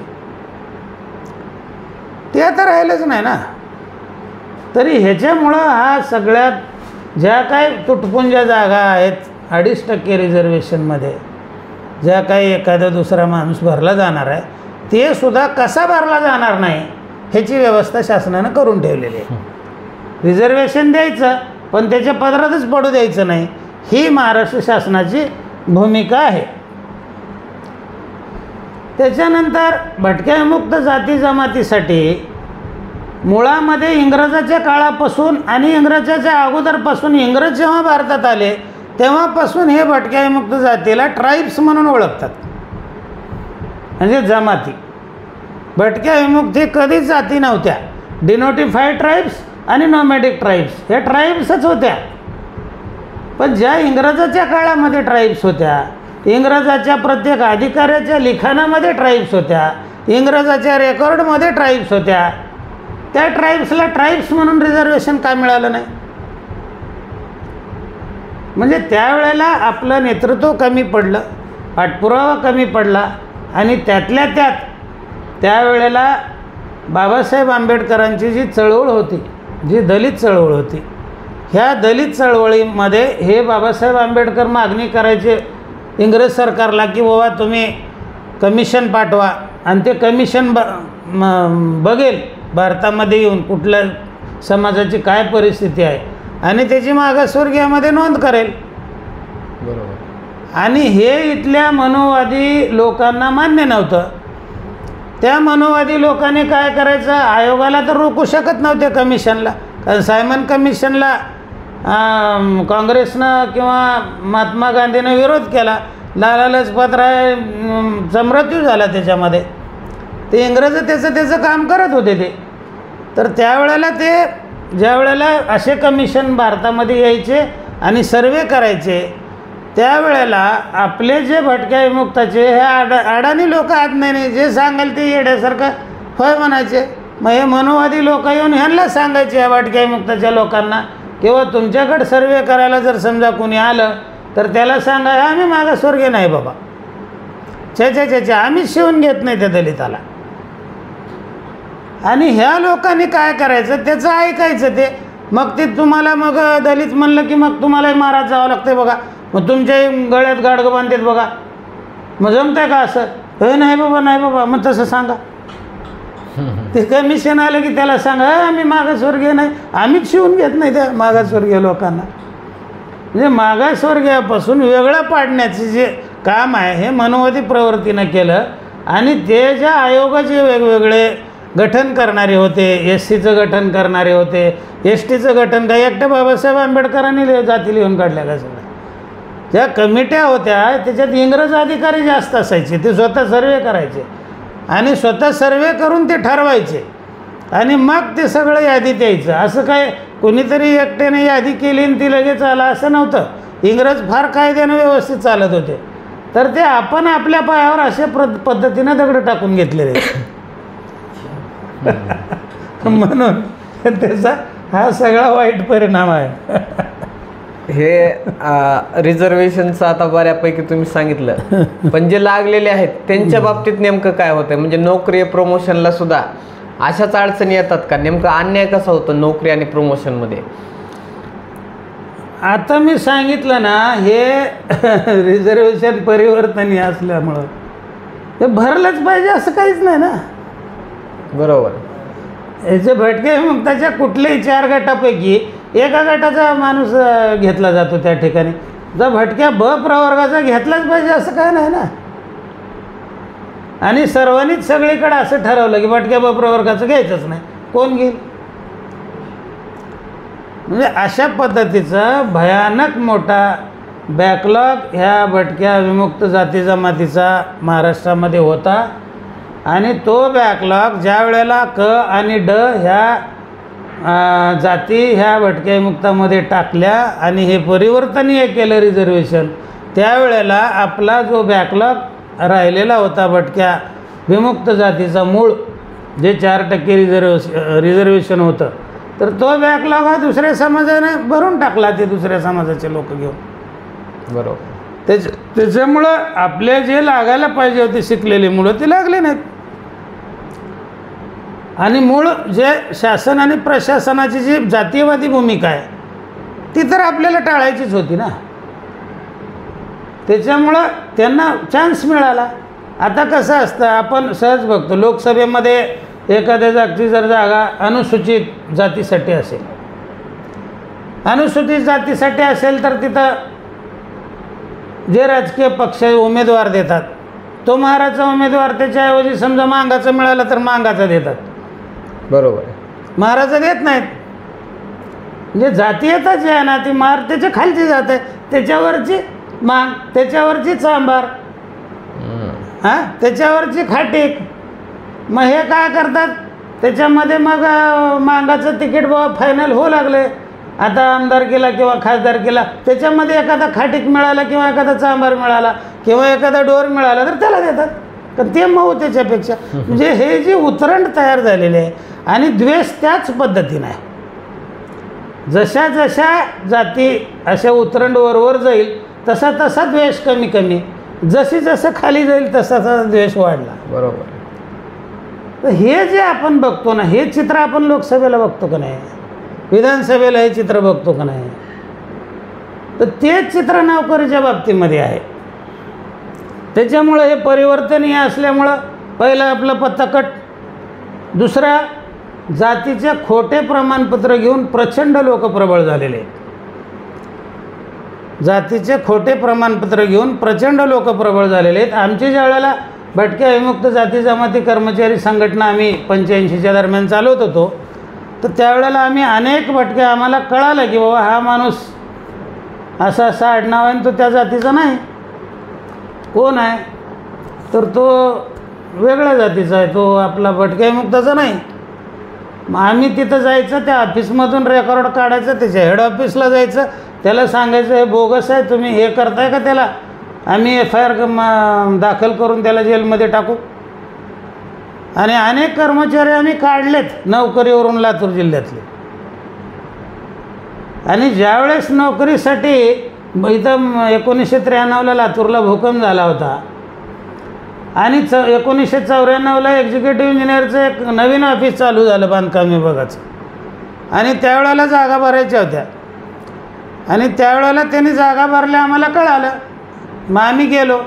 ते आता राहिलंच नाही ना. तरी ह्याच्यामुळं हा सगळ्यात ज्या काय तुटपुंज्या जागा आहेत 2.5% रिझर्वेशनमध्ये, ज्या काही एखादा दुसरा माणूस भरला जाणार आहे ते सुद्धा कसा भरला जाणार नाही ह्याची व्यवस्था शासनानं करून ठेवलेली आहे. रिझर्वेशन द्यायचं पण त्याच्या पदरातच पडू द्यायचं नाही, ही महाराष्ट्र शासनाची भूमिका आहे. त्याच्यानंतर भटक्या विमुक्त जाती जमातीसाठी मुळामध्ये इंग्रजाच्या काळापासून आणि इंग्रजाच्या अगोदरपासून, इंग्रज जेव्हा भारतात आले तेव्हापासून हे भटक्या विमुक्त जातीला ट्राईब्स म्हणून ओळखतात, म्हणजे जमाती. भटक्या विमुक्त हे कधीच जाती नव्हत्या. डिनोटिफाईड ट्राईब्स आणि नॉमॅडिक ट्राईब्स ह्या ट्राईब्सच होत्या. पण ज्या इंग्रजाच्या काळामध्ये ट्राईब्स होत्या, इंग्रजाच्या प्रत्येक अधिकाऱ्याच्या लिखाणामध्ये ट्राईब्स होत्या, इंग्रजाच्या रेकॉर्डमध्ये ट्राईब्स होत्या, त्या ट्राईब्सला ट्राईब्स म्हणून रिझर्वेशन का मिळालं नाही? म्हणजे त्यावेळेला आपलं नेतृत्व कमी पडलं, पाठपुरावा कमी पडला, आणि त्यातल्या त्यात त्यावेळेला बाबासाहेब आंबेडकरांची जी चळवळ होती, जी दलित चळवळ होती, ह्या दलित चळवळीमध्ये हे बाबासाहेब आंबेडकर मागणी करायचे इंग्रज सरकारला की बाबा तुम्ही कमिशन पाठवा आणि ते कमिशन बघेल भारतामध्ये येऊन कुठल्या समाजाची काय परिस्थिती आहे आणि त्याची मागासवर्गीयामध्ये नोंद करेल. बरोबर. आणि हे इथल्या मनोवादी लोकांना मान्य नव्हतं. त्या मनोवादी लोकांनी काय करायचं, आयोगाला तर रोखू शकत नव्हते कमिशनला, कारण सायमन कमिशनला काँग्रेसनं किंवा महात्मा गांधीनं विरोध केला. लाला लजपत रायचा मृत्यू झाला त्याच्यामध्ये. ते इंग्रज त्याचं काम करत होते ते. तर त्यावेळेला ते ज्या वेळेला असे कमिशन भारतामध्ये यायचे आणि सर्वे करायचे, त्यावेळेला आपले जे भटक्या विमुक्ताचे हे अडाणी लोक आहेत, नाही जे सांगाल ते येड्यासारखं होय म्हणायचे. मग हे मनोवादी लोक येऊन ह्यांना सांगायचे या भटक्या विमुक्ताच्या लोकांना, किंवा तुमच्याकडे सर्वे करायला जर समजा कोणी आलं तर त्याला सांगा आम्ही मागासवर्गीय नाही बाबा, छे आम्हीच शिवून घेत नाही त्या दलिताला. आणि ह्या लोकांनी काय करायचं त्याचं ऐकायचं ते. मग ते तुम्हाला मग दलित म्हणलं की मग तुम्हालाही महाराज जावं लागतं बघा, मग तुमच्याही गळ्यात गाडगं बांधतात बघा, मग जमतंय का असं? हे नाही बाबा, मग तसं सांगा. ते कमिशन आलं की त्याला सांगा आम्ही मागासवर्गीय नाही, आम्हीच शिवून घेत नाही त्या मागासवर्गीय लोकांना. म्हणजे मागासवर्गीयापासून वेगळं पाडण्याचे जे काम आहे हे मनोवादी प्रवृत्तीनं केलं. आणि ते ज्या आयोगाचे वेगवेगळे गठन करणारे होते, एस सीचं गठन करणारे होते, एस टीचं गठन काय एकट्या बाबासाहेब आंबेडकरांनी जाती लिहून काढल्या का सगळ्या? ज्या कमिट्या होत्या त्याच्यात इंग्रज अधिकारी जास्त असायचे, ते स्वतः सर्वे करायचे आणि स्वतः सर्वे करून ते ठरवायचे आणि मग ते सगळं यादीत यायचं. असं काय कोणीतरी एकट्याने यादी केली आणि ती लगेच आला असं नव्हतं. इंग्रज फार कायद्यानं व्यवस्थित चालत होते. तर ते आपण आपल्या पायावर अशा पद्धतीनं दगड टाकून घेतलेले म्हणून त्याचा हा सगळा वाईट परिणाम आहे. हे रिझर्वेशनचं आता बऱ्यापैकी तुम्ही सांगितलं, पण जे लागलेले आहेत त्यांच्या बाबतीत नेमकं काय होतंय? म्हणजे नोकरी प्रमोशनला सुद्धा अशाच अडचणी येतात का? नेमकं अन्याय कसा होतो नोकरी आणि प्रमोशनमध्ये? आता मी सांगितलं ना, हे रिझर्वेशन परिवर्तनीय असल्यामुळं ते भरलंच पाहिजे असं काहीच नाही ना. बरोबर. याचे भटके विमुक्ताच्या कुठल्याही 4 गटापैकी एका गटाचा माणूस घेतला जातो त्या ठिकाणी. जर भटक्या ब प्रवर्गाचा घेतलाच पाहिजे असं काय नाही ना. आणि सर्वांनीच सगळीकडे असं ठरवलं की भटक्या ब प्रवर्गाचं घ्यायचंच नाही, कोण घेईल? म्हणजे अशा पद्धतीचा भयानक मोठा बॅकलॉग ह्या भटक्या विमुक्त जाती जमातीचा महाराष्ट्रामध्ये होता. आणि तो बॅकलॉग ज्या वेळेला क आणि ड ह्या जाती ह्या भटक्या विमुक्तामध्ये टाकल्या आणि हे परिवर्तनीय केलं रिझर्वेशन, त्यावेळेला आपला जो बॅकलॉग राहिलेला होता भटक्या विमुक्त जातीचा मूळ जे 4% रिझर्वेशन होतं, तर तो बॅकलॉग हा दुसऱ्या समाजाने भरून टाकला, ते दुसऱ्या समाजाचे लोक घेऊन. बरोबर. त्याच्यामुळं आपले जे लागायला पाहिजे होते शिकलेले मुलं ते लागले नाहीत. आणि मूळ जे शासन आणि प्रशासनाची जी जातीयवादी भूमिका आहे ती तर आपल्याला टाळायचीच होती ना. त्याच्यामुळं त्यांना चान्स मिळाला. आता कसं असतं, आपण सहज बघतो लोकसभेमध्ये एखाद्या जागची जर जागा अनुसूचित जातीसाठी असेल, अनुसूचित जातीसाठी असेल तर तिथं जे राजकीय पक्ष उमेदवार देतात, तो महाराजचा उमेदवार त्याच्याऐवजी समजा मांगाचं मिळालं तर मांगाचं देतात. बरोबर. महाराज देत नाहीत. म्हणजे जातीयता जी आहे ना ती त्याच्या खालची जात आहे, त्याच्यावरची मांग, त्याच्यावरची चांभार, हां त्याच्यावरची खाटीक. मग हे काय करतात त्याच्यामध्ये, मग मांगाचं तिकीट बाबा फायनल होऊ लागले आता आमदारकीला किंवा खासदारकीला, त्याच्यामध्ये एखादा खाटीक मिळाला किंवा एखादा चांभार मिळाला किंवा एखादा डोर मिळाला तर त्याला देतात, कारण ते मऊ त्याच्यापेक्षा. म्हणजे हे जे उतरंड तयार झालेले आहे आणि द्वेष त्याच पद्धतीनं आहे. जशा जशा जाती अशा उतरंड वर जाईल तसा तसा द्वेष कमी कमी, जशी जसं खाली जाईल तसा तसा द्वेष वाढला. बरोबर. तर हे जे आपण बघतो ना, हे चित्र आपण लोकसभेला बघतो का नाही, विधानसभेला हे चित्र बघतो का नाही, तर तेच चित्र नोकरीच्या बाबतीमध्ये आहे. त्याच्यामुळं हे परिवर्तनीय असल्यामुळं पहिलं आपलं पत्ताकट, दुसरा जातीचे खोटे प्रमाणपत्र घेऊन प्रचंड लोक प्रबळ झालेले आहेत. जातीचे खोटे प्रमाणपत्र घेऊन प्रचंड लोक प्रबळ झालेले आहेत. आमची ज्या वेळेला भटक्या विमुक्त जाती जमाती कर्मचारी संघटना आम्ही 85च्या दरम्यान चालवत होतो, तर त्यावेळेला आम्ही अनेक भटक्या, आम्हाला कळालं की बाबा हा माणूस असा असा आडनाव आहे तो त्या जातीचा नाही. कोण आहे तर तो वेगळ्या जातीचा आहे, तो आपला भटक्या विमुक्ताचा नाही. मग आम्ही तिथं जायचं, त्या ऑफिसमधून रेकॉर्ड काढायचं, त्याच्या हेड ऑफिसला जायचं, त्याला सांगायचं हे बोगस आहे, तुम्ही हे करताय का, त्याला आम्ही FIR दाखल करून त्याला जेलमध्ये टाकू. आणि अनेक कर्मचारी आम्ही काढलेत नोकरीवरून लातूर जिल्ह्यातले. आणि ज्यावेळेस नोकरीसाठी इथं 1993ला लातूरला भूकंप झाला होता आणि 1994ला एक्झिक्युटिव्ह इंजिनिअरचं एक नवीन ऑफिस चालू झालं बांधकाम विभागाचं, आणि त्यावेळेला जागा भरायच्या होत्या. आणि त्यावेळेला त्यांनी जागा भरल्या, आम्हाला कळालं. मग आम्ही गेलो.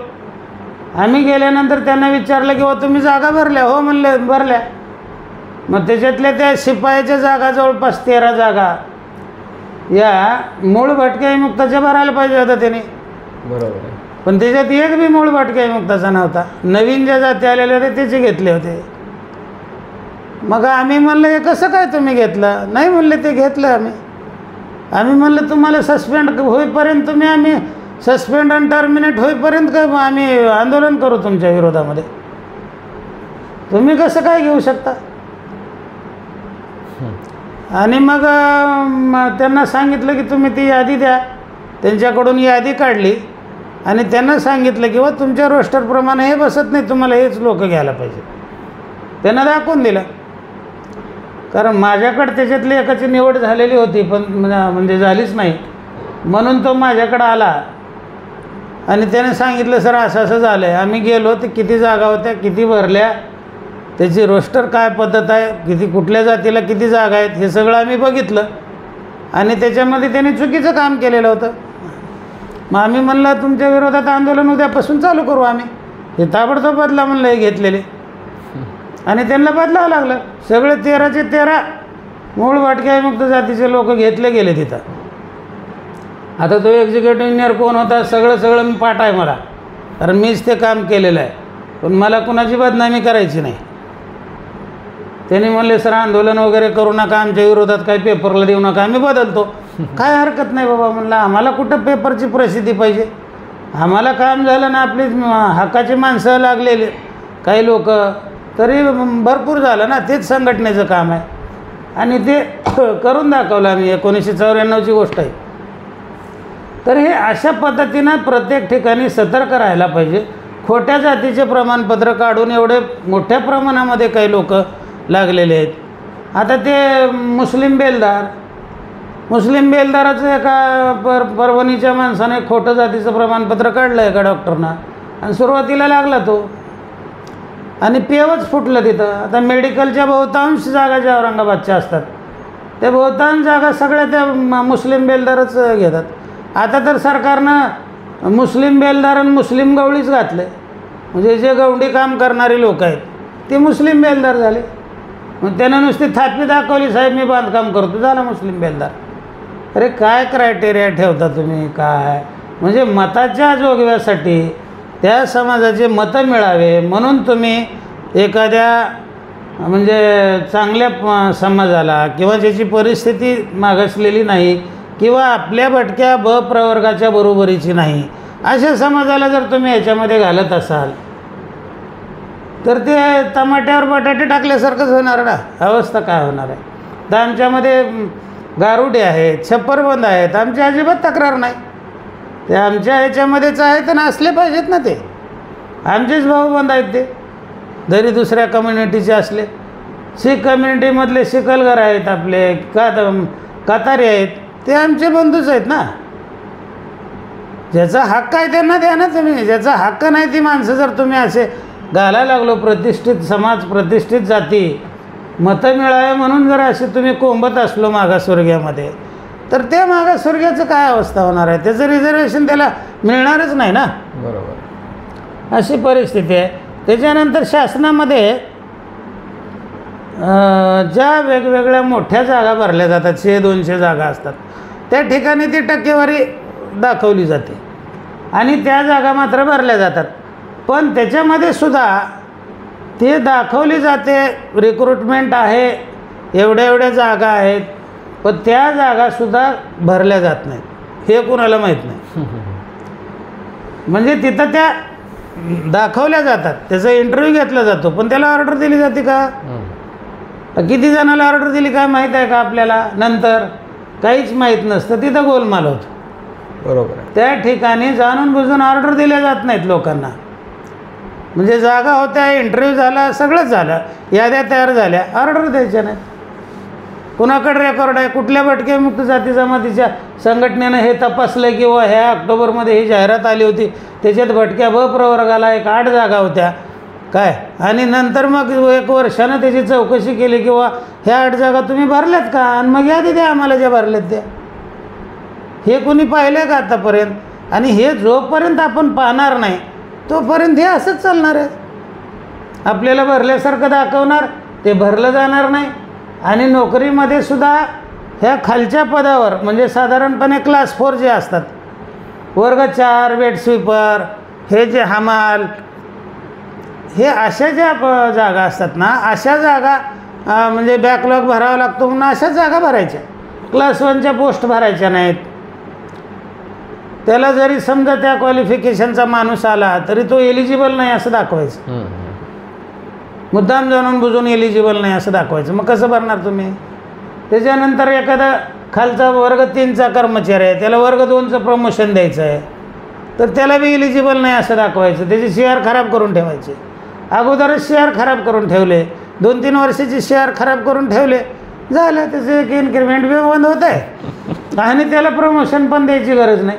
आम्ही गेल्यानंतर त्यांना विचारलं की हो तुम्ही जागा भरल्या? हो म्हणले भरल्या. मग त्याच्यातल्या त्या शिपायाच्या जागा जवळपास 13 जागा या मूळ भटक्या विमुक्ताच्या भरायला पाहिजे होता त्यांनी. बरोबर आहे. पण त्याच्यात एक बी मूळ भटक्या विमुक्ताचा नव्हता. नवीन ज्या जाती आलेल्या होत्या त्याचे घेतले होते. मग आम्ही म्हणलं हे कसं काय तुम्ही घेतलं? नाही म्हणले ते घेतलं आम्ही म्हणलं तुम्हाला सस्पेंड होईपर्यंत आम्ही सस्पेंड आणि टर्मिनेट होईपर्यंत काय आम्ही आंदोलन करू तुमच्या विरोधामध्ये, तुम्ही कसं काय घेऊ शकता? आणि मग त्यांना सांगितलं की तुम्ही ती यादी द्या. त्यांच्याकडून यादी काढली आणि त्यांना सांगितलं की तुमच्या रोस्टरप्रमाणे हे बसत नाही, तुम्हाला हेच लोक घ्यायला पाहिजे. त्यांना दाखवून दिलं. कारण माझ्याकडं त्याच्यातली एकाची निवड झालेली होती, पण म्हणजे झालीच नाही, म्हणून तो माझ्याकडं आला आणि त्याने सांगितलं सर असं असं झालं आहे. आम्ही गेलो, ते किती जागा होत्या, किती भरल्या, त्याची रोस्टर काय पद्धत आहे, किती कुठल्या जातीला किती जागा आहेत, हे सगळं आम्ही बघितलं आणि त्याच्यामध्ये त्यांनी चुकीचं काम केलेलं होतं. मग आम्ही म्हणलं तुमच्या विरोधात आंदोलन उद्यापासून चालू करू आम्ही. हे ताबडतोब बदला म्हणलं हे घेतलेले, आणि त्यांना बदलावं लागलं. सगळे 13चे 13 मूळ भटक्या मुक्त जातीचे लोक घेतले गेले तिथं. आता तो एक्झिक्युटिव्ह इंजिनियर कोण होता सगळं मी पाठ आहे मला, कारण मीच ते काम केलेलं आहे, पण मला कुणाची बदनामी करायची नाही. त्यांनी म्हणले सर आंदोलन वगैरे करू नका, आमच्या विरोधात काही पेपरला देऊ नका, आम्ही बदलतो. काय हरकत नाही बाबा म्हणलं, आम्हाला कुठं पेपरची प्रसिद्धी पाहिजे, आम्हाला काम झालं ना, आपली हक्काची माणसं लागलेली काही लोक, तरी भरपूर झालं ना, तेच संघटनेचं काम आहे आणि ते करून दाखवलं आम्ही. 1994ची गोष्ट आहे. तर हे अशा पद्धतीनं प्रत्येक ठिकाणी सतर्क राहायला पाहिजे. खोट्या जातीचे प्रमाणपत्र काढून एवढे मोठ्या प्रमाणामध्ये काही लोक लागलेले आहेत. आता ते मुस्लिम बेलदाराचं एका परभणीच्या माणसाने खोटं जातीचं प्रमाणपत्र काढलं एका डॉक्टरना आणि सुरुवातीला लागला तो आणि पेवच फुटलं तिथं. आता मेडिकलच्या बहुतांश जागा ज्या औरंगाबादच्या असतात त्या बहुतांश जागा सगळ्या त्या मुस्लिम बेलदारच घेतात. आता तर सरकारनं मुस्लिम बेलदार आणि मुस्लिम गवळीच घातले, म्हणजे जे गवंडी काम करणारे लोक आहेत ते मुस्लिम बेलदार झाले. मग त्यानं नुसती थापी दाखवली साहेब मी बांधकाम करतो, झाला मुस्लिम बेलदार. अरे काय क्रायटेरिया ठेवता तुम्ही, काय म्हणजे मताच्या जोगव्यासाठी त्या समाजाचे मतं मिळावे म्हणून तुम्ही एखाद्या म्हणजे चांगल्या समाजाला किंवा ज्याची परिस्थिती मागासलेली नाही किंवा आपल्या भटक्या प्रवर्गाच्या बरोबरीची नाही अशा समाजाला जर तुम्ही याच्यामध्ये घालत असाल तर ते टमाट्यावर बटाटे टाकल्यासारखंच होणार ना. अवस्था काय होणार आहे. तर आमच्यामध्ये गारुडे आहेत, छप्परबंद आहेत, आमची अजिबात तक्रार नाही. ते आमच्या ह्याच्यामध्येच आहेत आणि असले पाहिजेत ना, ते आमचेच भाऊबंद आहेत. ते जरी दुसऱ्या कम्युनिटीचे असले, शीख कम्युनिटीमधले शिकलगर आहेत, आपले कातारी आहेत, ते आमचे बंधूच आहेत ना. ज्याचा हक्क आहे त्यांना द्या ना तुम्ही. ज्याचा हक्क नाही ती माणसं जर तुम्ही असे घालायला लागलो, प्रतिष्ठित समाज प्रतिष्ठित जाती मतं मिळावे म्हणून जर असे तुम्ही कोंबत असलो मागासवर्गीयामध्ये, तर त्या मागासवर्गीयाचं काय अवस्था होणार आहे. त्याचं रिझर्वेशन त्याला मिळणारच नाही ना. बरोबर, अशी परिस्थिती आहे. त्याच्यानंतर शासनामध्ये ज्या वेगवेगळ्या मोठ्या जागा भरल्या जातात, 100-200 जागा असतात, त्या ठिकाणी ती टक्केवारी दाखवली जाते आणि त्या जागा मात्र भरल्या जातात. पण त्याच्यामध्ये सुद्धा ते दाखवली जाते रिक्रुटमेंट आहे, एवढ्या जागा आहेत, पण त्या जागासुद्धा भरल्या जात नाहीत. हे कोणाला माहीत नाही. म्हणजे तिथं त्या दाखवल्या जातात, त्याचा इंटरव्ह्यू घेतला जातो, पण त्याला ऑर्डर दिली जाते का, किती जणाला ऑर्डर दिली काय माहीत आहे का आपल्याला. नंतर काहीच माहीत नसतं, तिथं गोलमाल होतो. बरोबर. त्या ठिकाणी जाणून बुजून ऑर्डर दिल्या जात नाहीत लोकांना. म्हणजे जागा होत्या, इंटरव्ह्यू झाला, सगळंच झालं, याद्या तयार झाल्या, ऑर्डर द्यायच्या नाहीत. कुणाकडे रेकॉर्ड आहे, कुठल्या भटक्या मुक्त जाती जमातीच्या संघटनेनं हे तपासलं किंवा ह्या ऑक्टोबरमध्ये ही जाहिरात आली होती, त्याच्यात भटक्या प्रवर्गाला 8 जागा होत्या काय, आणि नंतर मग 1 वर्षानं त्याची चौकशी केली किंवा ह्या 8 जागा तुम्ही भरल्यात का, आणि मग यादी द्या आम्हाला ज्या भरल्यात त्या. हे कोणी पाहिलं का आतापर्यंत. आणि हे जोपर्यंत आपण पाहणार नाही तोपर्यंत हे असंच चालणार आहे. आपल्याला भरल्यासारखं दाखवणार, ते भरलं जाणार नाही. आणि नोकरीमध्ये सुद्धा ह्या खालच्या पदावर म्हणजे साधारणपणे क्लास 4 जे असतात, वर्ग 4 वेट स्वीपर, हे जे हमाल, हे अशा ज्या जागा असतात ना, अशा जागा म्हणजे बॅकलॉग भरावा लागतो म्हणून अशाच जागा भरायच्या. क्लास 1च्या पोस्ट भरायच्या नाहीत. त्याला जरी समजा त्या क्वालिफिकेशनचा माणूस आला तरी तो एलिजिबल नाही असं दाखवायचं. मुद्दाम जाणून बुजून एलिजिबल नाही असं दाखवायचं. मग कसं भरणार तुम्ही? त्याच्यानंतर एखादा खालचा वर्ग 3चा कर्मचारी आहे, त्याला वर्ग 2चं प्रमोशन द्यायचं आहे, तर त्याला बी एलिजिबल नाही असं दाखवायचं. त्याचे शेअर खराब करून ठेवायचे. अगोदरच शेअर खराब करून ठेवले, 2-3 वर्षाचे शेअर खराब करून ठेवले, झालं. त्याचे एक इन्क्रिमेंट बी बंद होत आहे आणि त्याला प्रमोशन पण द्यायची गरज नाही.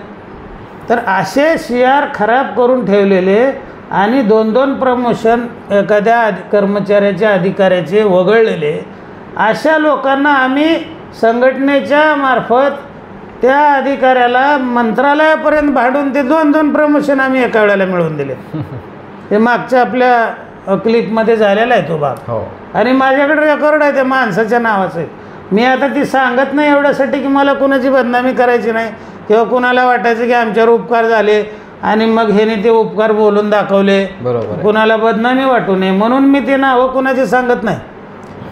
तर असे शेअर खराब करून ठेवलेले आणि 2-2 प्रमोशन एखाद्या कर्मचाऱ्याच्या अधिकाऱ्याचे वगळलेले अशा लोकांना आम्ही संघटनेच्या मार्फत त्या अधिकाऱ्याला मंत्रालयापर्यंत भांडून ते 2-2 प्रमोशन आम्ही एका वेळेला मिळवून दिले. ते मागच्या आपल्या क्लिपमध्ये झालेला आहे तो भाग. आणि माझ्याकडे रेकॉर्ड आहे त्या माणसाच्या नावाचं. मी आता ती सांगत नाही एवढ्यासाठी की मला कुणाची बदनामी करायची नाही किंवा कुणाला वाटायचं की आमच्यावर उपकार झाले आणि मग ह्याने ते उपकार बोलून दाखवले, बरोबर, कुणाला बदनामी वाटू नये म्हणून मी ते नावं कुणाची सांगत नाही.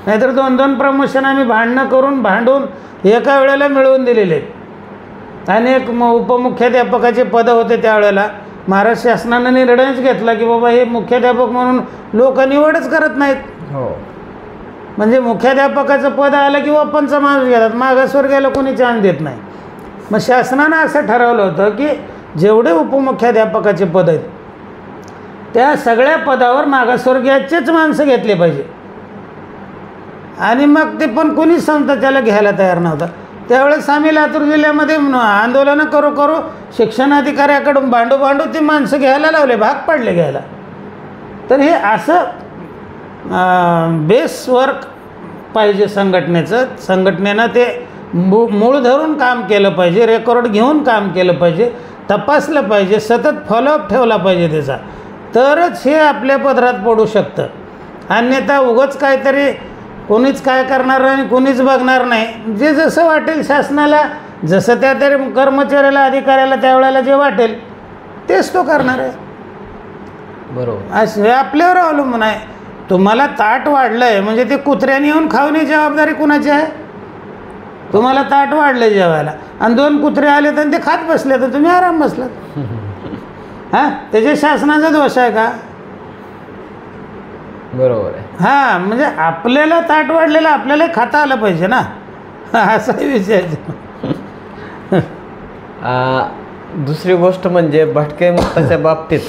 नाहीतर 2-2 प्रमोशन आम्ही भांडून एका वेळेला मिळवून दिलेले. अनेक उपमुख्याध्यापकाचे पदं होते त्यावेळेला. महाराष्ट्र शासनानं निर्णयच घेतला की बाबा हे मुख्याध्यापक म्हणून लोक निवडच करत नाहीत. म्हणजे मुख्याध्यापकाचं पद आलं की ओपनचा माणूस घेतात, मागासवर्गीयाला कोणी चान्स देत नाही. मग शासनानं असं ठरवलं होतं की जेवढे उपमुख्याध्यापकाचे पद आहेत त्या सगळ्या पदावर मागासवर्गीयाचेच माणसं घेतले पाहिजे. आणि मग ते पण कोणीच संस्था त्याला घ्यायला तयार नव्हता. त्यावेळेस आम्ही लातूर जिल्ह्यामध्ये आंदोलनं करू शिक्षणाधिकाऱ्याकडून भांडू ते माणसं घ्यायला लावले, भाग पडले घ्यायला. तर हे असं बेस वर्क पाहिजे संघटनेचं. संघटनेनं ते मूळ धरून काम केलं पाहिजे, रेकॉर्ड घेऊन काम केलं पाहिजे, तपासलं पाहिजे, सतत फॉलोअप ठेवला पाहिजे त्याचा, तरच हे आपल्या पदरात पडू शकतं. अन्यथा उगाच काहीतरी कोणीच काय करणार आणि कोणीच बघणार नाही. जे जसं वाटेल शासनाला, जसं त्या तरी कर्मचाऱ्याला अधिकाऱ्याला त्यावेळेला जे वाटेल तेच तो करणार आहे. बरोबर. असं आपल्यावर अवलंबून आहे. तुम्हाला ताट वाढलं आहे म्हणजे ते कुत्र्याने येऊन खावणे जबाबदारी कुणाची आहे? तुम्हाला ताट वाढलं जेवायला आणि 2 कुत्रे आले तर ते खात बसले तर तुम्ही आराम बसलात. हां, त्याच्या शासनाचा दोष आहे का? बरोबर आहे. हां, म्हणजे आपल्याला ताट वाढलेलं आपल्याला खाता आलं पाहिजे ना, असाही विषय. दुसरी गोष्ट म्हणजे भटके मुक्ताच्या बाबतीत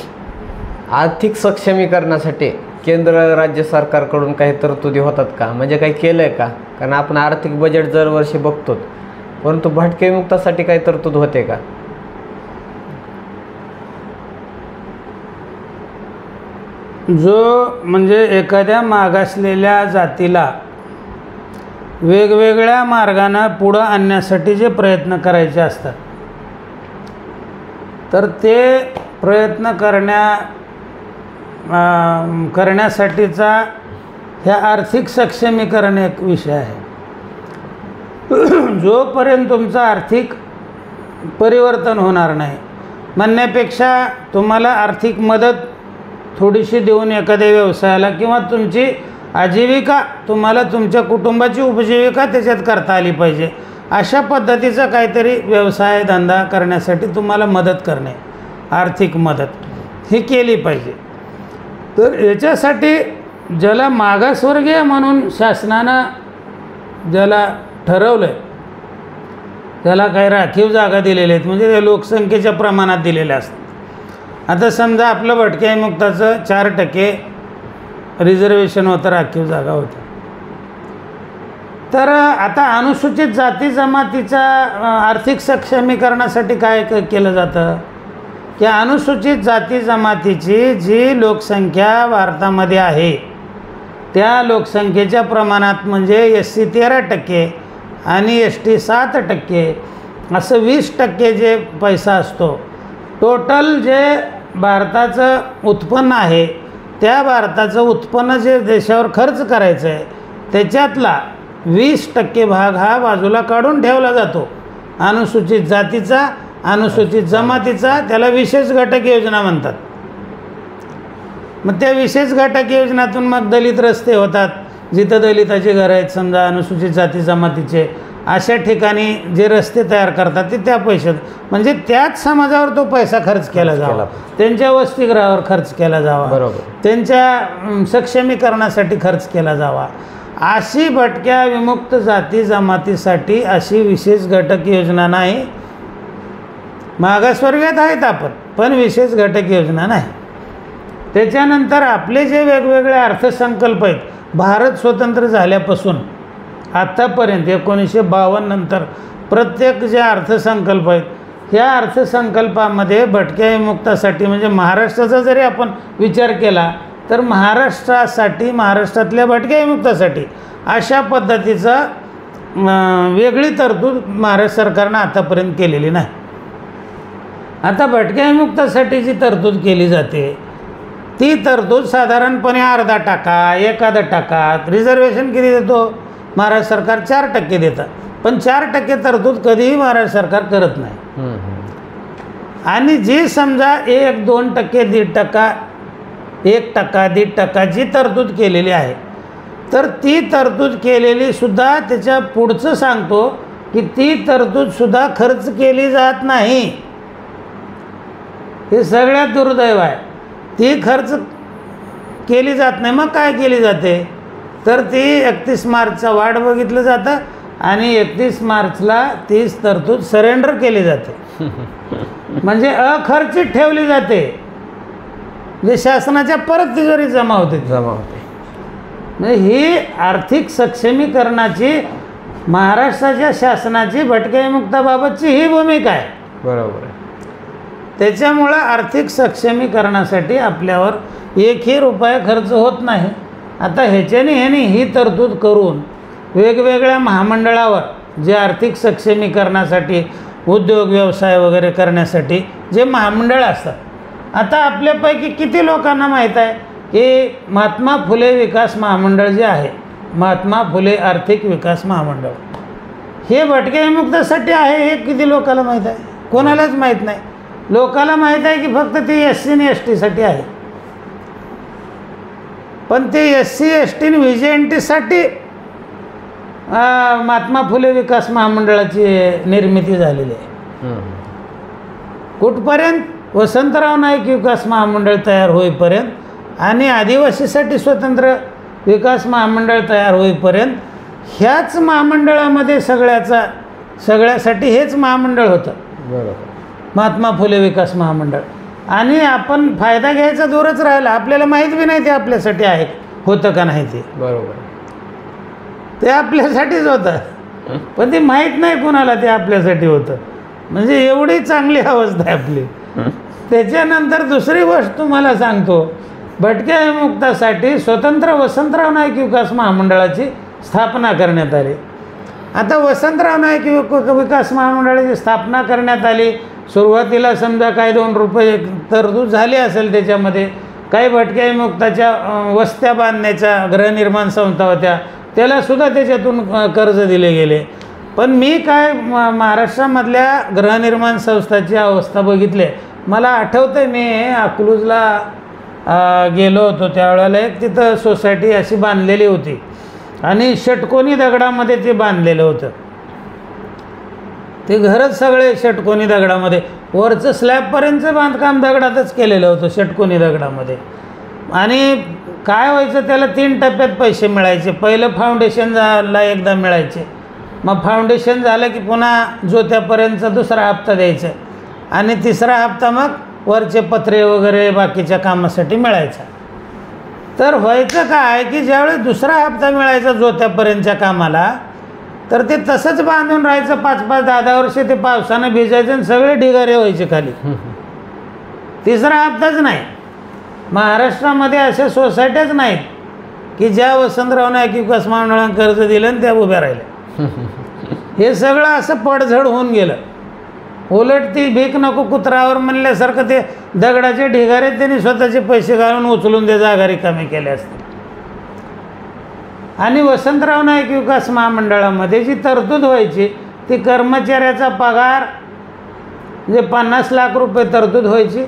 आर्थिक सक्षमीकरणासाठी केंद्र राज्य सरकारकडून काही तरतुदी होतात का? म्हणजे काही केलं आहे का? कारण आपण आर्थिक बजेट दरवर्षी बघतो, परंतु भटके मुक्तासाठी काही तरतूद होते का? जो म्हणजे एखाद्या मागासलेल्या जातीला वेगवेगळ्या मार्गानं पुढं आणण्यासाठी जे प्रयत्न करायचे असतात तर ते प्रयत्न करण्यासाठीचा ह्या आर्थिक सक्षमीकरण एक विषय आहे. जोपर्यंत तुमचं आर्थिक परिवर्तन होणार नाही म्हणण्यापेक्षा तुम्हाला आर्थिक मदत थोडीशी देऊन एखाद्या व्यवसायाला किंवा तुमची आजीविका, तुम्हाला तुमच्या कुटुंबाची उपजीविका त्याच्यात करता आली पाहिजे, अशा पद्धतीचा काहीतरी व्यवसाय धंदा करण्यासाठी तुम्हाला मदत करणे, आर्थिक मदत ही केली पाहिजे. तर याच्यासाठी ज्याला मागासवर्गीय म्हणून शासनानं ज्याला ठरवलं आहे त्याला काही राखीव जागा दिलेल्या आहेत, म्हणजे त्या लोकसंख्येच्या प्रमाणात दिलेल्या असतात. आता समजा आपलं भटक्या मुक्ताचं 4% रिझर्वेशन होतं, राखीव जागा होती. तर आता अनुसूचित जाती जमातीचा आर्थिक सक्षमीकरणासाठी काय केलं जातं की अनुसूचित जाती जमातीची जी लोकसंख्या भारतामध्ये आहे त्या लोकसंख्येच्या प्रमाणात म्हणजे SC 13% आणि ST 7%, असं 20% जे पैसा असतो, टोटल जे भारताचं उत्पन्न आहे त्या भारताचं उत्पन्न जे देशावर खर्च करायचं आहे त्याच्यातला 20% भाग हा बाजूला काढून ठेवला जातो अनुसूचित जातीचा, अनुसूचित जमातीचा. त्याला विशेष घटक योजना म्हणतात. मग त्या विशेष घटक योजनातून मग दलित रस्ते होतात, जिथं दलिताची घरं आहेत समजा, अनुसूचित जाती जमातीचे, अशा ठिकाणी जे रस्ते तयार करतात ते त्या पैशात, म्हणजे त्याच समाजावर तो पैसा खर्च केला जावा, त्यांच्या वसतिगृहावर खर्च केला जावा, बरोबर, त्यांच्या सक्षमीकरणासाठी खर्च केला जावा. अशी भटक्या विमुक्त जाती जमातीसाठी अशी विशेष घटक योजना नाही. मागासवर्गीयात आहेत आपण, पण विशेष घटक योजना नाही. त्याच्यानंतर आपले जे वेगवेगळे अर्थसंकल्प आहेत, भारत स्वतंत्र झाल्यापासून आत्तापर्यंत 1952 नंतर प्रत्येक जे अर्थसंकल्प आहेत, ह्या अर्थसंकल्पामध्ये भटक्या विमुक्तासाठी, म्हणजे महाराष्ट्राचा जरी आपण विचार केला तर महाराष्ट्रासाठी, महाराष्ट्रातल्या भटक्या विमुक्तासाठी अशा पद्धतीचं वेगळी तरतूद महाराष्ट्र सरकारनं आतापर्यंत केलेली नाही. आता भटक्या विमुक्तासाठी जी तरतूद केली जाते ती तरतूद साधारणपणे अर्धा टक्का, 1% रिझर्वेशन किती देतो महाराष्ट्र सरकार? 4% देतं, पण 4% तरतूद कधीही महाराष्ट्र सरकार करत नाही. आणि जी समजा 1-2%, 1%, 1%, जी तरतूद केलेली आहे, तर ती तरतूद केलेली सुद्धा त्याच्या पुढचं सांगतो की ती तरतूदसुद्धा खर्च केली जात नाही. हे सगळ्यात दुर्दैव आहे. ती खर्च केली जात नाही. मग काय केली जाते? तर ती 31 मार्चचा वाट बघितलं जातं आणि 31 मार्चला तीच तरतूद सरेंडर केली जाते. म्हणजे अखर्चित ठेवली जाते, जे शासनाच्या परत तिजोरीत जमा होते. म्हणजे ही आर्थिक सक्षमीकरणाची महाराष्ट्राच्या शासनाची भटक्या विमुक्ताबाबतची ही भूमिका आहे. बरोबर आहे. त्याच्यामुळं आर्थिक सक्षमीकरणासाठी आपल्यावर एकही रुपया खर्च होत नाही. आता ह्याच्याने ही तरतूद करून वेगवेगळ्या महामंडळावर जे आर्थिक सक्षमीकरणासाठी, उद्योग व्यवसाय वगैरे करण्यासाठी जे महामंडळ असतात, आता आपल्यापैकी किती लोकांना माहीत आहे की महात्मा फुले विकास महामंडळ जे आहे, महात्मा फुले आर्थिक विकास महामंडळ, हे भटक्या विमुक्तासाठी आहे. हे किती लोकांना माहीत आहे? कोणालाच माहीत नाही. लोकाला माहीत आहे की फक्त ते SC आणि STसाठी आहे. पण ते SC, ST आणि VJNTसाठी महात्मा फुले विकास महामंडळाची निर्मिती झालेली आहे. कुठपर्यंत? वसंतराव नाईक विकास महामंडळ तयार होईपर्यंत आणि आदिवासीसाठी स्वतंत्र विकास महामंडळ तयार होईपर्यंत ह्याच महामंडळामध्ये सगळ्यासाठी हेच महामंडळ होतं. बरोबर. महात्मा फुले विकास महामंडळ. आणि आपण फायदा घ्यायचा दूरच राहिला, आपल्याला माहीत बी नाही ते आपल्यासाठी आहे, होतं का नाही ते. बरोबर. ते आपल्यासाठीच होतं, पण ते माहीत नाही कोणाला ते आपल्यासाठी होतं. म्हणजे एवढी चांगली अवस्था आहे आपली. त्याच्यानंतर दुसरी गोष्ट तुम्हाला सांगतो, भटक्या विमुक्तासाठी स्वतंत्र वसंतराव नाईक विकास महामंडळाची स्थापना करण्यात आली. आता वसंतराव नाईक विकास महामंडळाची स्थापना करण्यात आली. सुरुवातीला समजा काही 2 रुपये तरतूद झाली असेल, त्याच्यामध्ये काही भटक्या विमुक्ताच्या वस्त्या बांधण्याच्या गृहनिर्माण संस्था होत्या, त्यालासुद्धा त्याच्यातून कर्ज दिले गेले. पण मी काय महाराष्ट्रामधल्या गृहनिर्माण संस्थाची अवस्था बघितली. मला आठवतं आहे, मी अकलूजला गेलो होतो त्यावेळेला. एक तिथं सोसायटी अशी बांधलेली होती आणि षटकोनी दगडामध्ये ते बांधलेलं होतं. ते घरच सगळे षटकोनी दगडामध्ये, वरचं स्लॅबपर्यंतचं बांधकाम दगडातच केलेलं होतं, षटकोनी दगडामध्ये. आणि काय व्हायचं, त्याला 3 टप्प्यात पैसे मिळायचे. पहिलं फाउंडेशनला एकदा मिळायचे, मग फाउंडेशन झालं की पुन्हा जोत्यापर्यंतचा दुसरा हप्ता द्यायचा आणि तिसरा हप्ता मग वरचे पत्रे वगैरे बाकीच्या कामासाठी मिळायचा. तर व्हायचं काय की ज्यावेळेस दुसरा हप्ता मिळायचा जोत्यापर्यंतच्या कामाला, तर ते तसंच बांधून राहायचं 5-5, 10-10 वर्षे. ते पावसानं भिजायचं आणि सगळे ढिगारे व्हायचे खाली. तिसरा हप्ताच नाही. महाराष्ट्रामध्ये अशा सोसायट्याच नाहीत की ज्या वसंतराव नाईक विकास महामंडळानं कर्ज दिलं आणि त्या उभ्या राहिल्या. हे सगळं असं पडझड होऊन गेलं. उलट ती भीक नको कुत्रावर म्हणल्यासारखं ते दगडाचे ढिगारे त्यांनी स्वतःचे पैसे घालून उचलून त्या जागा रिकामी केल्या असतील. आणि वसंतराव नाईक विकास महामंडळामध्ये जी तरतूद व्हायची ती कर्मचाऱ्याचा पगार म्हणजे 50 लाख रुपये तरतूद व्हायची.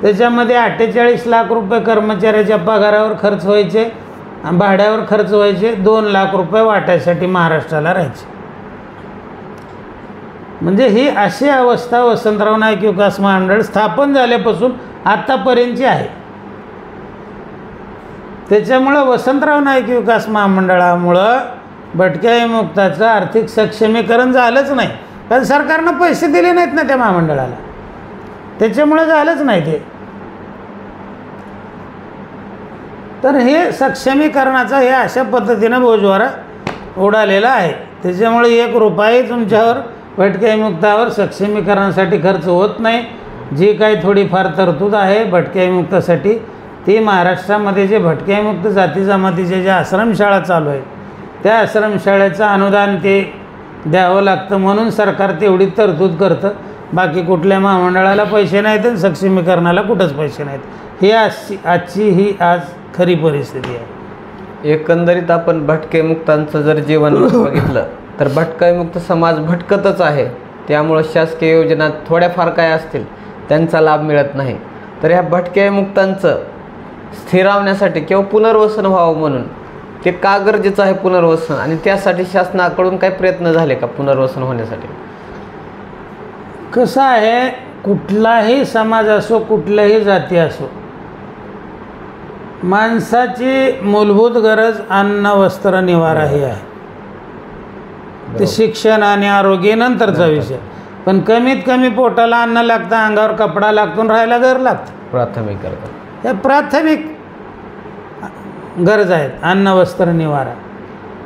त्याच्यामध्ये 48 लाख रुपये कर्मचाऱ्याच्या पगारावर खर्च व्हायचे भाड्यावर खर्च व्हायचे, 2 लाख रुपये वाटायसाठी महाराष्ट्राला राहायचे. म्हणजे ही अशी अवस्था वसंतराव नाईक विकास महामंडळ स्थापन झाल्यापासून आत्तापर्यंतची आहे. त्याच्यामुळं वसंतराव नाईक विकास महामंडळामुळं भटक्या विमुक्ताचं आर्थिक सक्षमीकरण झालंच नाही, कारण सरकारनं पैसे दिले नाहीत ना त्या महामंडळाला, त्याच्यामुळं झालंच नाही ते. तर हे सक्षमीकरणाचा हे अशा पद्धतीनं बोजवारा उडालेला आहे. त्याच्यामुळे 1 रुपयाही तुमच्यावर भटक्या विमुक्तावर सक्षमीकरणासाठी खर्च होत नाही. जी काही थोडीफार तरतूद आहे भटक्या विमुक्तासाठी, ती महाराष्ट्रामध्ये जे भटक्या विमुक्त जाती जमातीचे ज्या आश्रमशाळा चालू आहेत त्या आश्रमशाळेचं अनुदान ते द्यावं लागतं, म्हणून सरकार तेवढी तरतूद करतं. बाकी कुठल्या महामंडळाला पैसे नाहीत आणि सक्षमीकरणाला कुठंच पैसे नाहीत. ही आजची ही आज खरी परिस्थिती आहे. एकंदरीत आपण भटके मुक्तांचं जर जीवन बघितलं तर भटकमुक्त समाज भटकतच आहे. त्यामुळं शासकीय योजना थोड्याफार काय असतील त्यांचा लाभ मिळत नाही. तर ह्या भटक्या मुक्तांचं स्थिरावण्यासाठी किंवा पुनर्वसन व्हावं म्हणून ते का गरजेचं आहे पुनर्वसन, आणि त्यासाठी शासनाकडून काही प्रयत्न झाले का पुनर्वसन होण्यासाठी? कसं आहे, कुठलाही समाज असो, कुठल्याही जाती असो, माणसाची मूलभूत गरज अन्न वस्त्र निवारा ही आहे. ते शिक्षण आणि आरोग्य नंतरचा विषय, पण कमीत कमी पोटाला अन्न लागतं, अंगावर कपडा लागतो, राहायला घर लागतं. प्राथमिक गरज, ह्या प्राथमिक गरज आहेत, अन्न वस्त्र निवारा.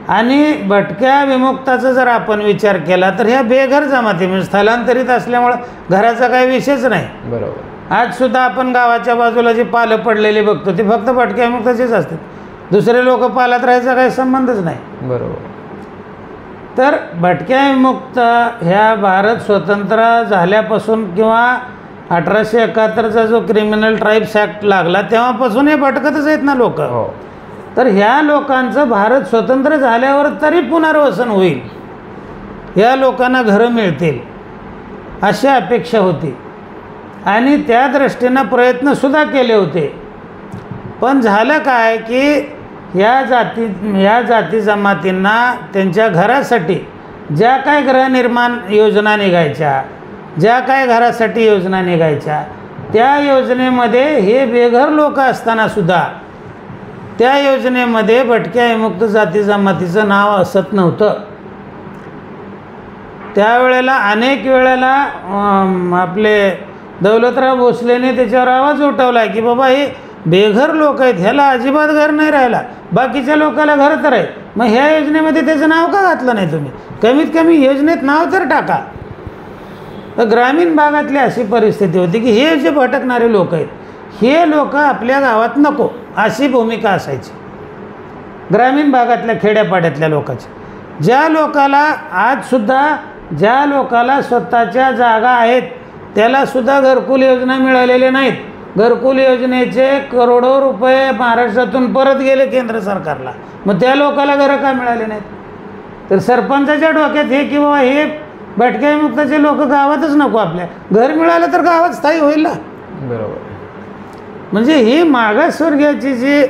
आणि भटक्या विमुक्ताचा जर आपण विचार केला तर ह्या बेघर जमाती म्हणजे स्थलांतरित असल्यामुळं घराचा काही विषयच नाही. बरोबर. आजसुद्धा आपण गावाच्या बाजूला जे पालं पडलेले बघतो ते फक्त भटक्या विमुक्ताचेच असतात, दुसरे लोक पालात राहायचा काही संबंधच नाही. बरोबर. तर भटक्या विमुक्त ह्या भारत स्वतंत्र झाल्यापासून किंवा 1871चा जो क्रिमिनल ट्राईब्स ॲक्ट लागला तेव्हापासून हे भटकतच आहेत ना लोक. हो. तर ह्या लोकांचं भारत स्वतंत्र झाल्यावर तरी पुनर्वसन होईल, ह्या लोकांना घरं मिळतील अशी अपेक्षा होती आणि त्या दृष्टीनं प्रयत्नसुद्धा केले होते. पण झालं काय की या जाती जमातींना त्यांच्या घरासाठी ज्या काय गृहनिर्माण योजना निघायच्या, ज्या काय घरासाठी योजना निघायच्या, त्या योजनेमध्ये हे बेघर लोक असतानासुद्धा त्या योजनेमध्ये भटक्या विमुक्त जाती जमातीचं नाव असत नव्हतं. त्यावेळेला अनेक वेळेला आपले दौलतराव भोसलेने त्याच्यावर आवाज उठवला की बाबा हे बेघर लोक आहेत, ह्याला अजिबात घर नाही राहिला, बाकीच्या लोकांना घर तर आहे, मग ह्या योजनेमध्ये त्याचं नाव का घातलं नाही तुम्ही? कमीत कमी योजनेत नाव तर टाका. तर ग्रामीण भागातली अशी परिस्थिती होती की हे जे भटकणारे लोक आहेत हे लोक आपल्या गावात नको अशी भूमिका असायची ग्रामीण भागातल्या खेड्यापाड्यातल्या लोकांची. ज्या लोकाला आजसुद्धा ज्या लोकाला स्वतःच्या जागा आहेत त्यालासुद्धा घरकुल योजना मिळालेल्या नाहीत. घरकुल योजनेचे करोडो रुपये महाराष्ट्रातून परत गेले केंद्र सरकारला, मग त्या लोकाला घरं का मिळाले नाहीत? तर सरपंचाच्या डोक्यात हे की बाबा हे भटक्या विमुक्ताचे लोक गावातच नको, आपल्या घर मिळालं तर गावात स्थायी होईल ना. बरोबर. म्हणजे ही मागासवर्गीयाची जी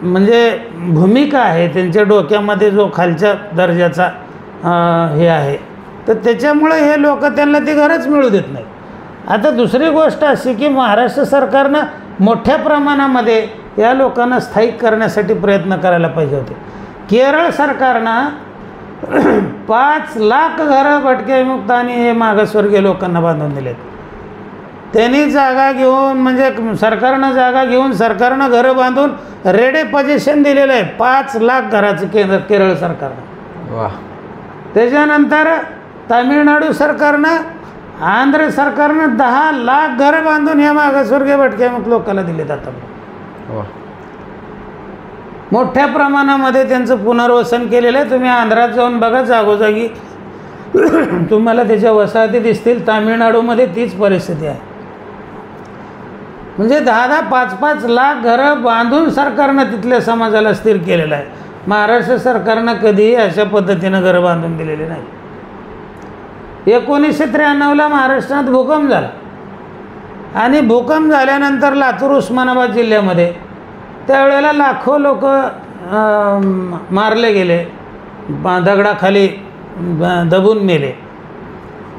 म्हणजे भूमिका आहे त्यांच्या डोक्यामध्ये जो खालच्या दर्जाचा हे आहे, तर त्याच्यामुळे हे लोक त्यांना ती घरच मिळू देत नाही. आता दुसरी गोष्ट अशी की महाराष्ट्र सरकारनं मोठ्या प्रमाणामध्ये या लोकांना स्थायिक करण्यासाठी प्रयत्न करायला पाहिजे होते. केरळ सरकारनं 5 लाख घरं भटक्या विमुक्त आणि हे मागासवर्गीय लोकांना बांधून दिलेत. त्यांनी जागा घेऊन म्हणजे सरकारनं जागा घेऊन सरकारनं घरं बांधून रेडे पोझिशन दिलेलं आहे 5 लाख घराचं केरळ सरकारनं. वा. त्याच्यानंतर तामिळनाडू सरकारनं, आंध्र सरकारनं 10 लाख घरं बांधून या मागासवर्गीय भटक्या विमुक्त लोकांना दिलेत. आता वा. मोठ्या प्रमाणामध्ये त्यांचं पुनर्वसन केलेलं आहे. तुम्ही आंध्रात जाऊन बघा, जागोजागी तुम्हाला त्याच्या वसाहती दिसतील. तामिळनाडूमध्ये तीच परिस्थिती आहे. म्हणजे 10-10, 5-5 लाख घरं बांधून सरकारनं तिथल्या समाजाला स्थिर केलेलं आहे. महाराष्ट्र सरकारनं कधीही अशा पद्धतीनं घरं बांधून दिलेली नाही. 1993ला महाराष्ट्रात भूकंप झाला आणि भूकंप झाल्यानंतर लातूर उस्मानाबाद जिल्ह्यामध्ये त्यावेळेला लाखो लोक मारले गेले, दगडाखाली दबून मेले.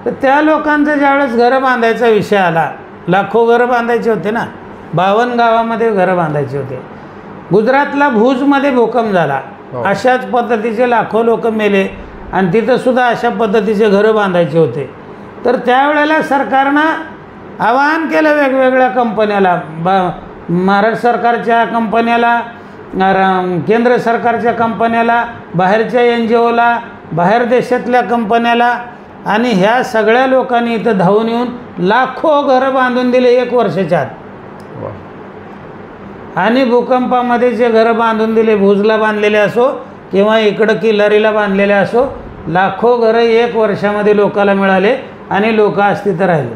तर त्या लोकांचं ज्यावेळेस घरं बांधायचा विषय आला, लाखो घरं बांधायचे होते ना, 52 गावामध्ये घरं बांधायचे होते. गुजरातला भुजमध्ये भूकंप झाला, अशाच पद्धतीचे लाखो लोक मेले आणि तिथंसुद्धा अशा पद्धतीचे घरं बांधायचे होते. तर त्यावेळेला सरकारनं आवाहन केलं वेगवेगळ्या कंपन्याला, महाराष्ट्र सरकारच्या कंपन्याला, केंद्र सरकारच्या कंपन्याला, बाहेरच्या NGOला, बाहेर देशातल्या कंपन्याला, आणि ह्या सगळ्या लोकांनी इथं धावून येऊन लाखो घरं बांधून दिले 1 वर्षाच्या आत. आणि भूकंपामध्ये जे घरं बांधून दिले, भुजला बांधलेले असो किंवा इकडं किल्लारीला बांधलेले असो, लाखो घरं 1 वर्षामध्ये लोकाला मिळाले आणि लोक अस्तित्व राहिले.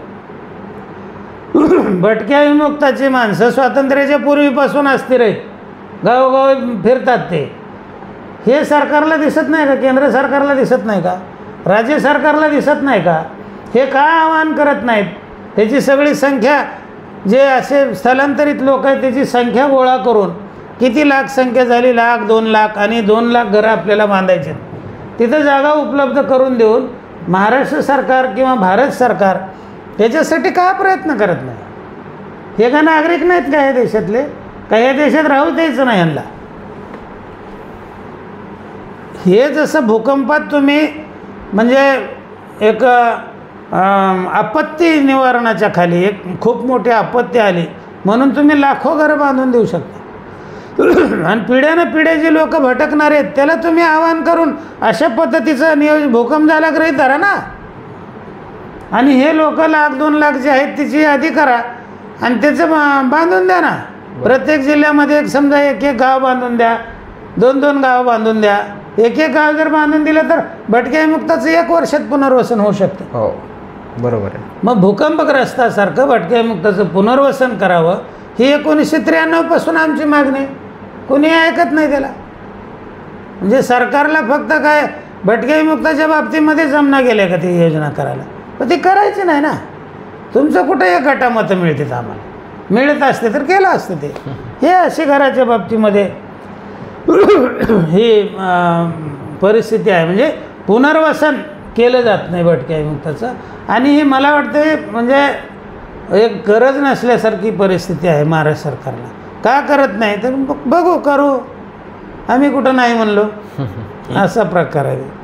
भटक्या विमुक्ताची माणसं स्वातंत्र्याच्या पूर्वीपासून अस्थिर आहेत, गावोगावी फिरतात. हे सरकारला दिसत नाही का? केंद्र सरकारला दिसत नाही का? राज्य सरकारला दिसत नाही का? हे का आवाहन करत नाहीत? ह्याची सगळी संख्या, जे असे स्थलांतरित लोक आहेत त्याची संख्या गोळा करून किती लाख संख्या झाली, 1,00,000 2,00,000, आणि 2,00,000 घरं आपल्याला बांधायचे. तिथं जागा उपलब्ध करून देऊन महाराष्ट्र सरकार किंवा भारत सरकार त्याच्यासाठी का प्रयत्न करत नाही? हे का नागरिक नाहीत का या देशातले? का या देशात राहू द्यायचं नाही यांना? हे जसं भूकंपात तुम्ही म्हणजे एक आपत्ती निवारणाच्या खाली एक खूप मोठी आपत्ती आली म्हणून तुम्ही लाखो घरं बांधून देऊ शकता. आणि पिढ्यानं पिढ्या जे लोक भटकणार आहेत त्याला तुम्ही आवाहन करून अशा पद्धतीचं नियोजन, भूकंप झाला गृहीत धरा ना, आणि हे लोक 1,00,000 2,00,000 जे आहेत त्याची यादी करा आणि त्याचं बांधून द्या ना. प्रत्येक जिल्ह्यामध्ये एक समजा 1-1 गाव बांधून द्या, 2-2 गाव बांधून द्या. 1-1 गाव जर बांधून दिलं तर भटक्या विमुक्ताचं 1 वर्षात पुनर्वसन होऊ शकतं. हो, बरोबर आहे. मग भूकंपग्रस्तासारखं भटक्या विमुक्ताचं पुनर्वसन करावं ही 1993 पासून आमची मागणी. कोणी ऐकत नाही त्याला. म्हणजे सरकारला फक्त काय भटक्या विमुक्ताच्या बाबतीमध्ये जमना गेले का ती योजना करायला? पण ती करायची नाही ना. तुमचं कुठं 1 गटा मतं मिळतात, आम्हाला मिळत असते तर केलं असतं ते. हे असे घराच्या बाबतीमध्ये ही परिस्थिती आहे. म्हणजे पुनर्वसन केलं जात नाही भटक्या विमुक्ताचं, आणि ही मला वाटते म्हणजे एक गरज नसल्यासारखी परिस्थिती आहे महाराष्ट्र सरकारला. का करत नाही तर बघू, करू, आम्ही कुठं नाही म्हणलो, असा प्रकार आहे.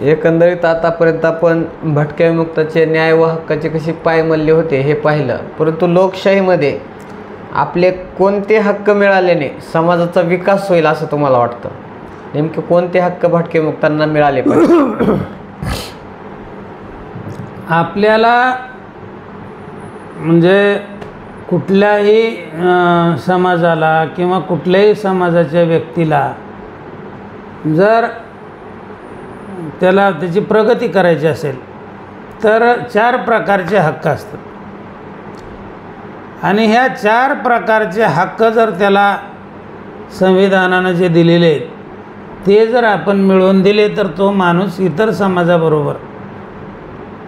एकंदरीत आतापर्यंत आपण भटक्या विमुक्ताचे न्याय व हक्काचे कशी पायमल्ले होते हे पाहिलं, परंतु लोकशाहीमध्ये आपले कोणते हक्क मिळाल्याने समाजाचा विकास होईल असं तुम्हाला वाटतं? नेमके कोणते हक्क भटक्या विमुक्तांना मिळाले पाहिजे? आपल्याला म्हणजे कुठल्याही समाजाला किंवा कुठल्याही समाजाच्या व्यक्तीला जर त्याला त्याची प्रगती करायची असेल तर 4 प्रकारचे हक्क असतात, आणि ह्या 4 प्रकारचे हक्क जर त्याला संविधानानं जे दिलेले आहेत ते जर आपण मिळवून दिले तर तो माणूस इतर समाजाबरोबर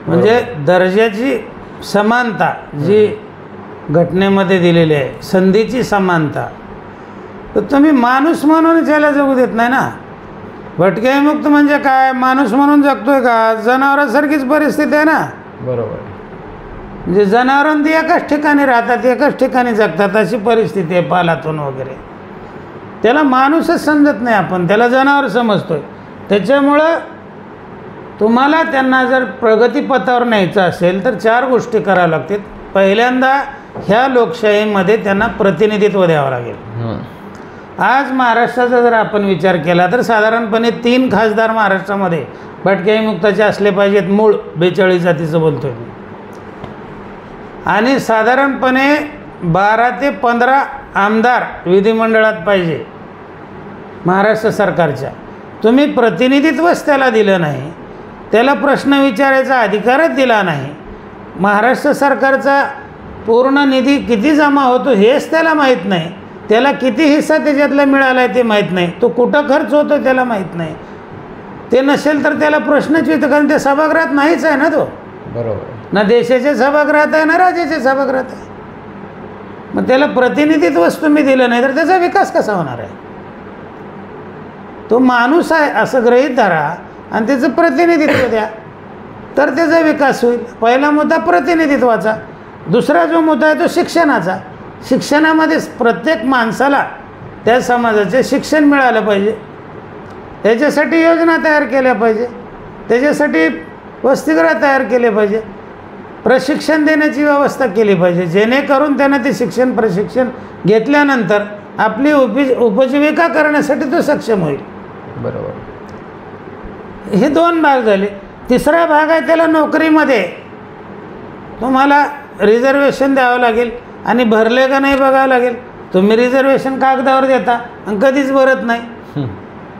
म्हणजे दर्जाची समानता जी घटनेमध्ये दिलेली आहे, संधीची समानता, तर तुम्ही माणूस म्हणून त्याला जगू देत नाही ना. भटक्या विमुक्त म्हणजे काय? माणूस म्हणून जगतोय का? जनावरांसारखीच परिस्थिती आहे ना. बरोबर. म्हणजे जनावरांती एकाच ठिकाणी राहतात, एकाच ठिकाणी जगतात, अशी परिस्थिती आहे पालातून वगैरे. त्याला माणूसच समजत नाही, आपण त्याला जनावर समजतोय. त्याच्यामुळं तुम्हाला त्यांना जर प्रगतीपथावर न्यायचं असेल तर 4 गोष्टी कराव्या लागतात. पहिल्यांदा ह्या लोकशाहीमध्ये त्यांना प्रतिनिधित्व द्यावं लागेल. आज महाराष्ट्राचा जर आपण विचार केला तर साधारणपणे 3 खासदार महाराष्ट्रामध्ये भटक्या विमुक्ताचे असले पाहिजेत, मूळ 42 जातीचं बोलतोय मी, आणि साधारणपणे 12 ते 15 आमदार विधिमंडळात पाहिजे महाराष्ट्र सरकारच्या. तुम्ही प्रतिनिधित्वच त्याला दिलं नाही, त्याला प्रश्न विचारायचा अधिकारच दिला नाही, महाराष्ट्र सरकारचा पूर्ण निधी किती जमा होतो हेच त्याला माहीत नाही, त्याला किती हिस्सा त्याच्यातला मिळाला आहे ते माहीत नाही, तो कुठं खर्च होतो त्याला माहीत नाही. ते नसेल तर त्याला प्रश्नच येतो, कारण ते सभागृहात नाहीच आहे ना तो. बरोबर. ना देशाच्या सभागृहात आहे ना राज्याच्या सभागृहात आहे. मग त्याला प्रतिनिधित्वच तुम्ही दिलं नाही तर त्याचा विकास कसा होणार आहे? तो माणूस आहे असं गृहीत धरा आणि त्याचं प्रतिनिधित्व द्या, तर त्याचा विकास होईल. पहिला मुद्दा प्रतिनिधित्वाचा. दुसरा जो मुद्दा आहे तो शिक्षणाचा. शिक्षणामध्ये प्रत्येक माणसाला त्या समाजाचे शिक्षण मिळालं पाहिजे. त्याच्यासाठी योजना तयार केल्या पाहिजे, त्याच्यासाठी वसतिगृह तयार केले पाहिजे, प्रशिक्षण देण्याची व्यवस्था केली पाहिजे, जेणेकरून त्यानं ते प्रशिक्षण घेतल्यानंतर आपली उपजीविका करण्यासाठी तो सक्षम होईल. बरोबर. हे 2 भाग झाले. तिसरा भाग आहे त्याला नोकरीमध्ये तुम्हाला रिझर्वेशन द्यावं लागेल आणि भरले का नाही बघावं लागेल. तुम्ही रिझर्वेशन कागदावर देता आणि कधीच भरत नाही,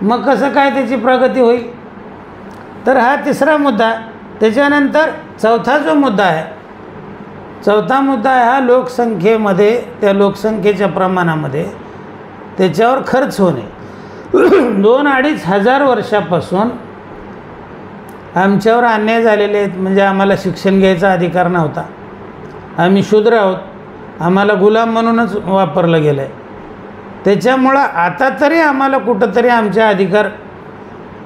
मग कसं काय त्याची प्रगती होईल. तर हा तिसरा मुद्दा. त्याच्यानंतर चौथा जो मुद्दा आहे, चौथा मुद्दा आहे हा लोकसंख्येमध्ये, त्या लोकसंख्येच्या प्रमाणामध्ये त्याच्यावर खर्च होणे. 2-2.5 हजार वर्षापासून आमच्यावर अन्याय झालेले आहेत. म्हणजे आम्हाला शिक्षण घ्यायचा अधिकार नव्हता, आम्ही शूद्र आहोत, आम्हाला गुलाम म्हणूनच वापरलं गेलं आहे. त्याच्यामुळं आता तरी आम्हाला कुठंतरी आमचे अधिकार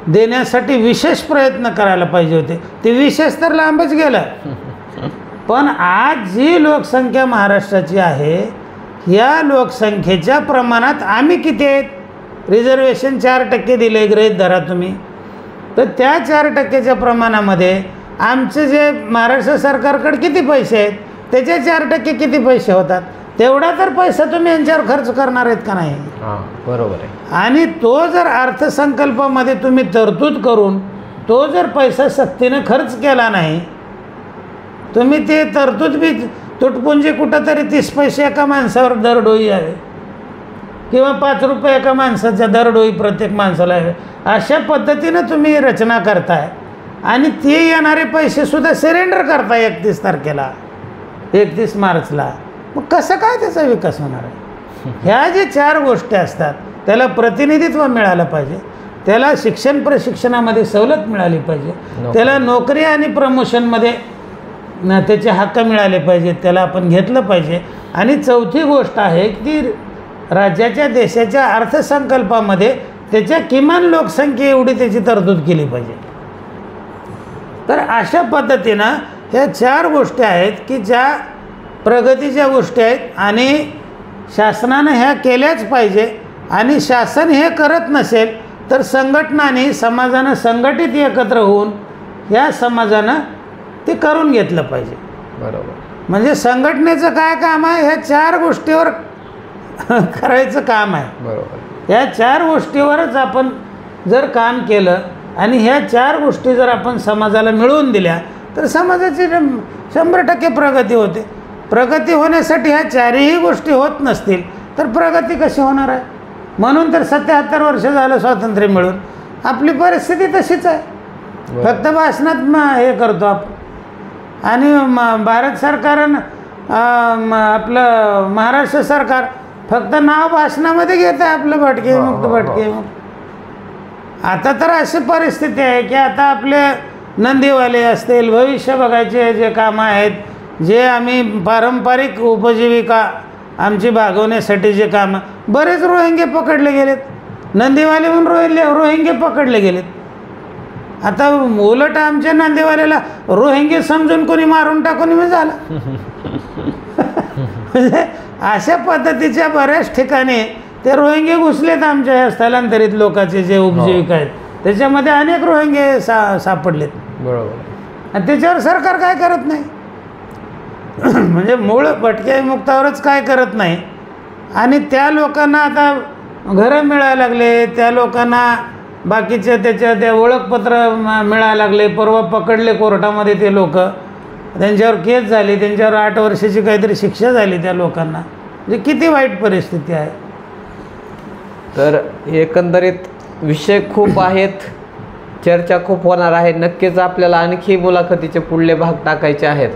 देण्यासाठी विशेष प्रयत्न करायला पाहिजे होते. ते विशेष तर लांबच गेलं. पण आज जी लोकसंख्या महाराष्ट्राची आहे, या लोकसंख्येच्या प्रमाणात आम्ही किती आहेत. रिझर्वेशन 4% दिले गृहीत धरा तुम्ही, तर त्या 4%च्या प्रमाणामध्ये आमचे जे महाराष्ट्र सरकारकडे किती पैसे आहेत त्याचे 4% किती पैसे होतात. तेवढा तर पैसा तुम्ही यांच्यावर खर्च करणार आहेत का नाही. बरोबर आहे. आणि तो जर अर्थसंकल्पामध्ये तुम्ही तरतूद करून तो जर पैसा सक्तीने खर्च केला नाही, तुम्ही ते तरतूद बी तुटपुंजी कुठंतरी 30 पैसे एका माणसावर दरडोई आहे किंवा 5 रुपये एका माणसाच्या दरडोई प्रत्येक माणसाला आहे, अशा पद्धतीनं तुम्ही रचना करताय आणि ते येणारे पैसेसुद्धा सरेंडर करताय 31 तारखेला, 31 मार्चला. मग कसं काय त्याचा विकास होणार आहे. ह्या जे 4 गोष्टी असतात त्याला प्रतिनिधित्व मिळालं पाहिजे, त्याला प्रशिक्षणामध्ये सवलत मिळाली पाहिजे, त्याला नोकरी आणि प्रमोशनमध्ये त्याचे हक्क मिळाले पाहिजेत, त्याला आपण घेतलं पाहिजे. आणि चौथी गोष्ट आहे की राज्याच्या देशाच्या अर्थसंकल्पामध्ये त्याच्या किमान लोकसंख्ये एवढी त्याची तरतूद केली पाहिजे. तर अशा पद्धतीनं ह्या 4 गोष्टी आहेत की ज्या प्रगतीच्या गोष्टी आहेत आणि शासनानं ह्या केल्याच पाहिजे. आणि शासन हे करत नसेल तर संघटनांनी समाजानं संघटित एकत्र होऊन या समाजानं ते करून घेतलं पाहिजे. बरोबर. म्हणजे संघटनेचं काय काम आहे, ह्या 4 गोष्टीवर करायचं काम आहे. बरोबर. ह्या 4 गोष्टीवरच आपण जर काम केलं आणि ह्या 4 गोष्टी जर आपण समाजाला मिळवून दिल्या तर समाजाची 100% प्रगती होते. प्रगती होण्यासाठी ह्या 4ही गोष्टी होत नसतील तर प्रगती कशी होणार आहे. म्हणून तर 77 वर्ष झालं स्वातंत्र्य मिळून आपली परिस्थिती तशीच आहे. फक्त भाषणात हे करतो आपण. आणि भारत सरकारनं आपलं महाराष्ट्र सरकार फक्त नाव भाषणामध्ये घेत आहे आपलं भटके मुक्त भटके मुक्त. आता तर अशी परिस्थिती आहे की आता आपले नंदीवाले असतील, भविष्य बघायचे जे कामं आहेत, जे आम्ही पारंपरिक उपजीविका आमची भागवण्यासाठी जे कामं, बरेच रोहिंगे पकडले गेलेत. नंदीवाले म्हणून रोहिंगे पकडले गेलेत. आता उलट आमच्या नंदीवाल्याला रोहिंगे समजून कोणी मारून टाकून मी झाला. म्हणजे अशा पद्धतीच्या बऱ्याच ठिकाणी ते रोहिंगे घुसलेत आमच्या ह्या स्थलांतरित लोकांचे जे उपजीविका आहेत त्याच्यामध्ये अनेक रोहिंगे सापडलेत. बरोबर. आणि त्याच्यावर सरकार काय करत नाही. म्हणजे मूळ भटके मुक्तावरच काय करत नाही. आणि त्या लोकांना आता घरं मिळायला लागले, त्या लोकांना बाकीचे त्या ओळखपत्र मिळायला लागले. परवा पकडले कोर्टामध्ये ते लोक, त्यांच्यावर केस झाली, त्यांच्यावर 8 वर्षाची काहीतरी शिक्षा झाली त्या लोकांना. म्हणजे किती वाईट परिस्थिती आहे. तर एकंदरीत विषय खूप आहेत, चर्चा खूप होणार आहे. नक्कीच आपल्याला आणखी मुलाखतीचे पुढले भाग टाकायचे आहेत.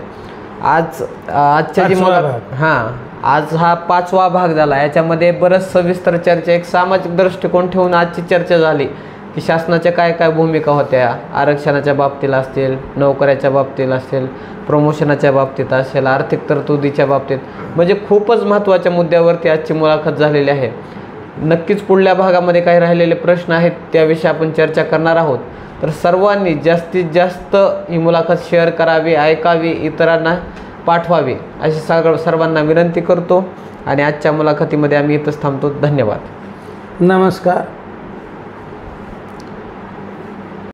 आजच्या जी आज हा 5वा भाग झाला. याच्यामध्ये बरंच सविस्तर चर्चा, एक सामाजिक दृष्टिकोन ठेवून आजची चर्चा झाली की शासनाच्या काय काय भूमिका होत्या, आरक्षणाच्या बाबतीत असतील, नोकऱ्याच्या बाबतीत असतील, प्रमोशनाच्या बाबतीत असेल, आर्थिक तरतुदीच्या बाबतीत, म्हणजे खूपच महत्त्वाच्या मुद्द्यावरती आजची मुलाखत झालेली आहे. नक्कीच पुढल्या भागामध्ये काही राहिलेले प्रश्न आहेत त्याविषयी आपण चर्चा करणार आहोत. तर सर्वांनी जास्तीत जास्त ही मुलाखत शेअर करावी, ऐकावी, इतरांना पाठवावी अशी सर्वांना विनंती करतो आणि आजच्या मुलाखतीमध्ये आम्ही इथंच थांबतो. धन्यवाद. नमस्कार.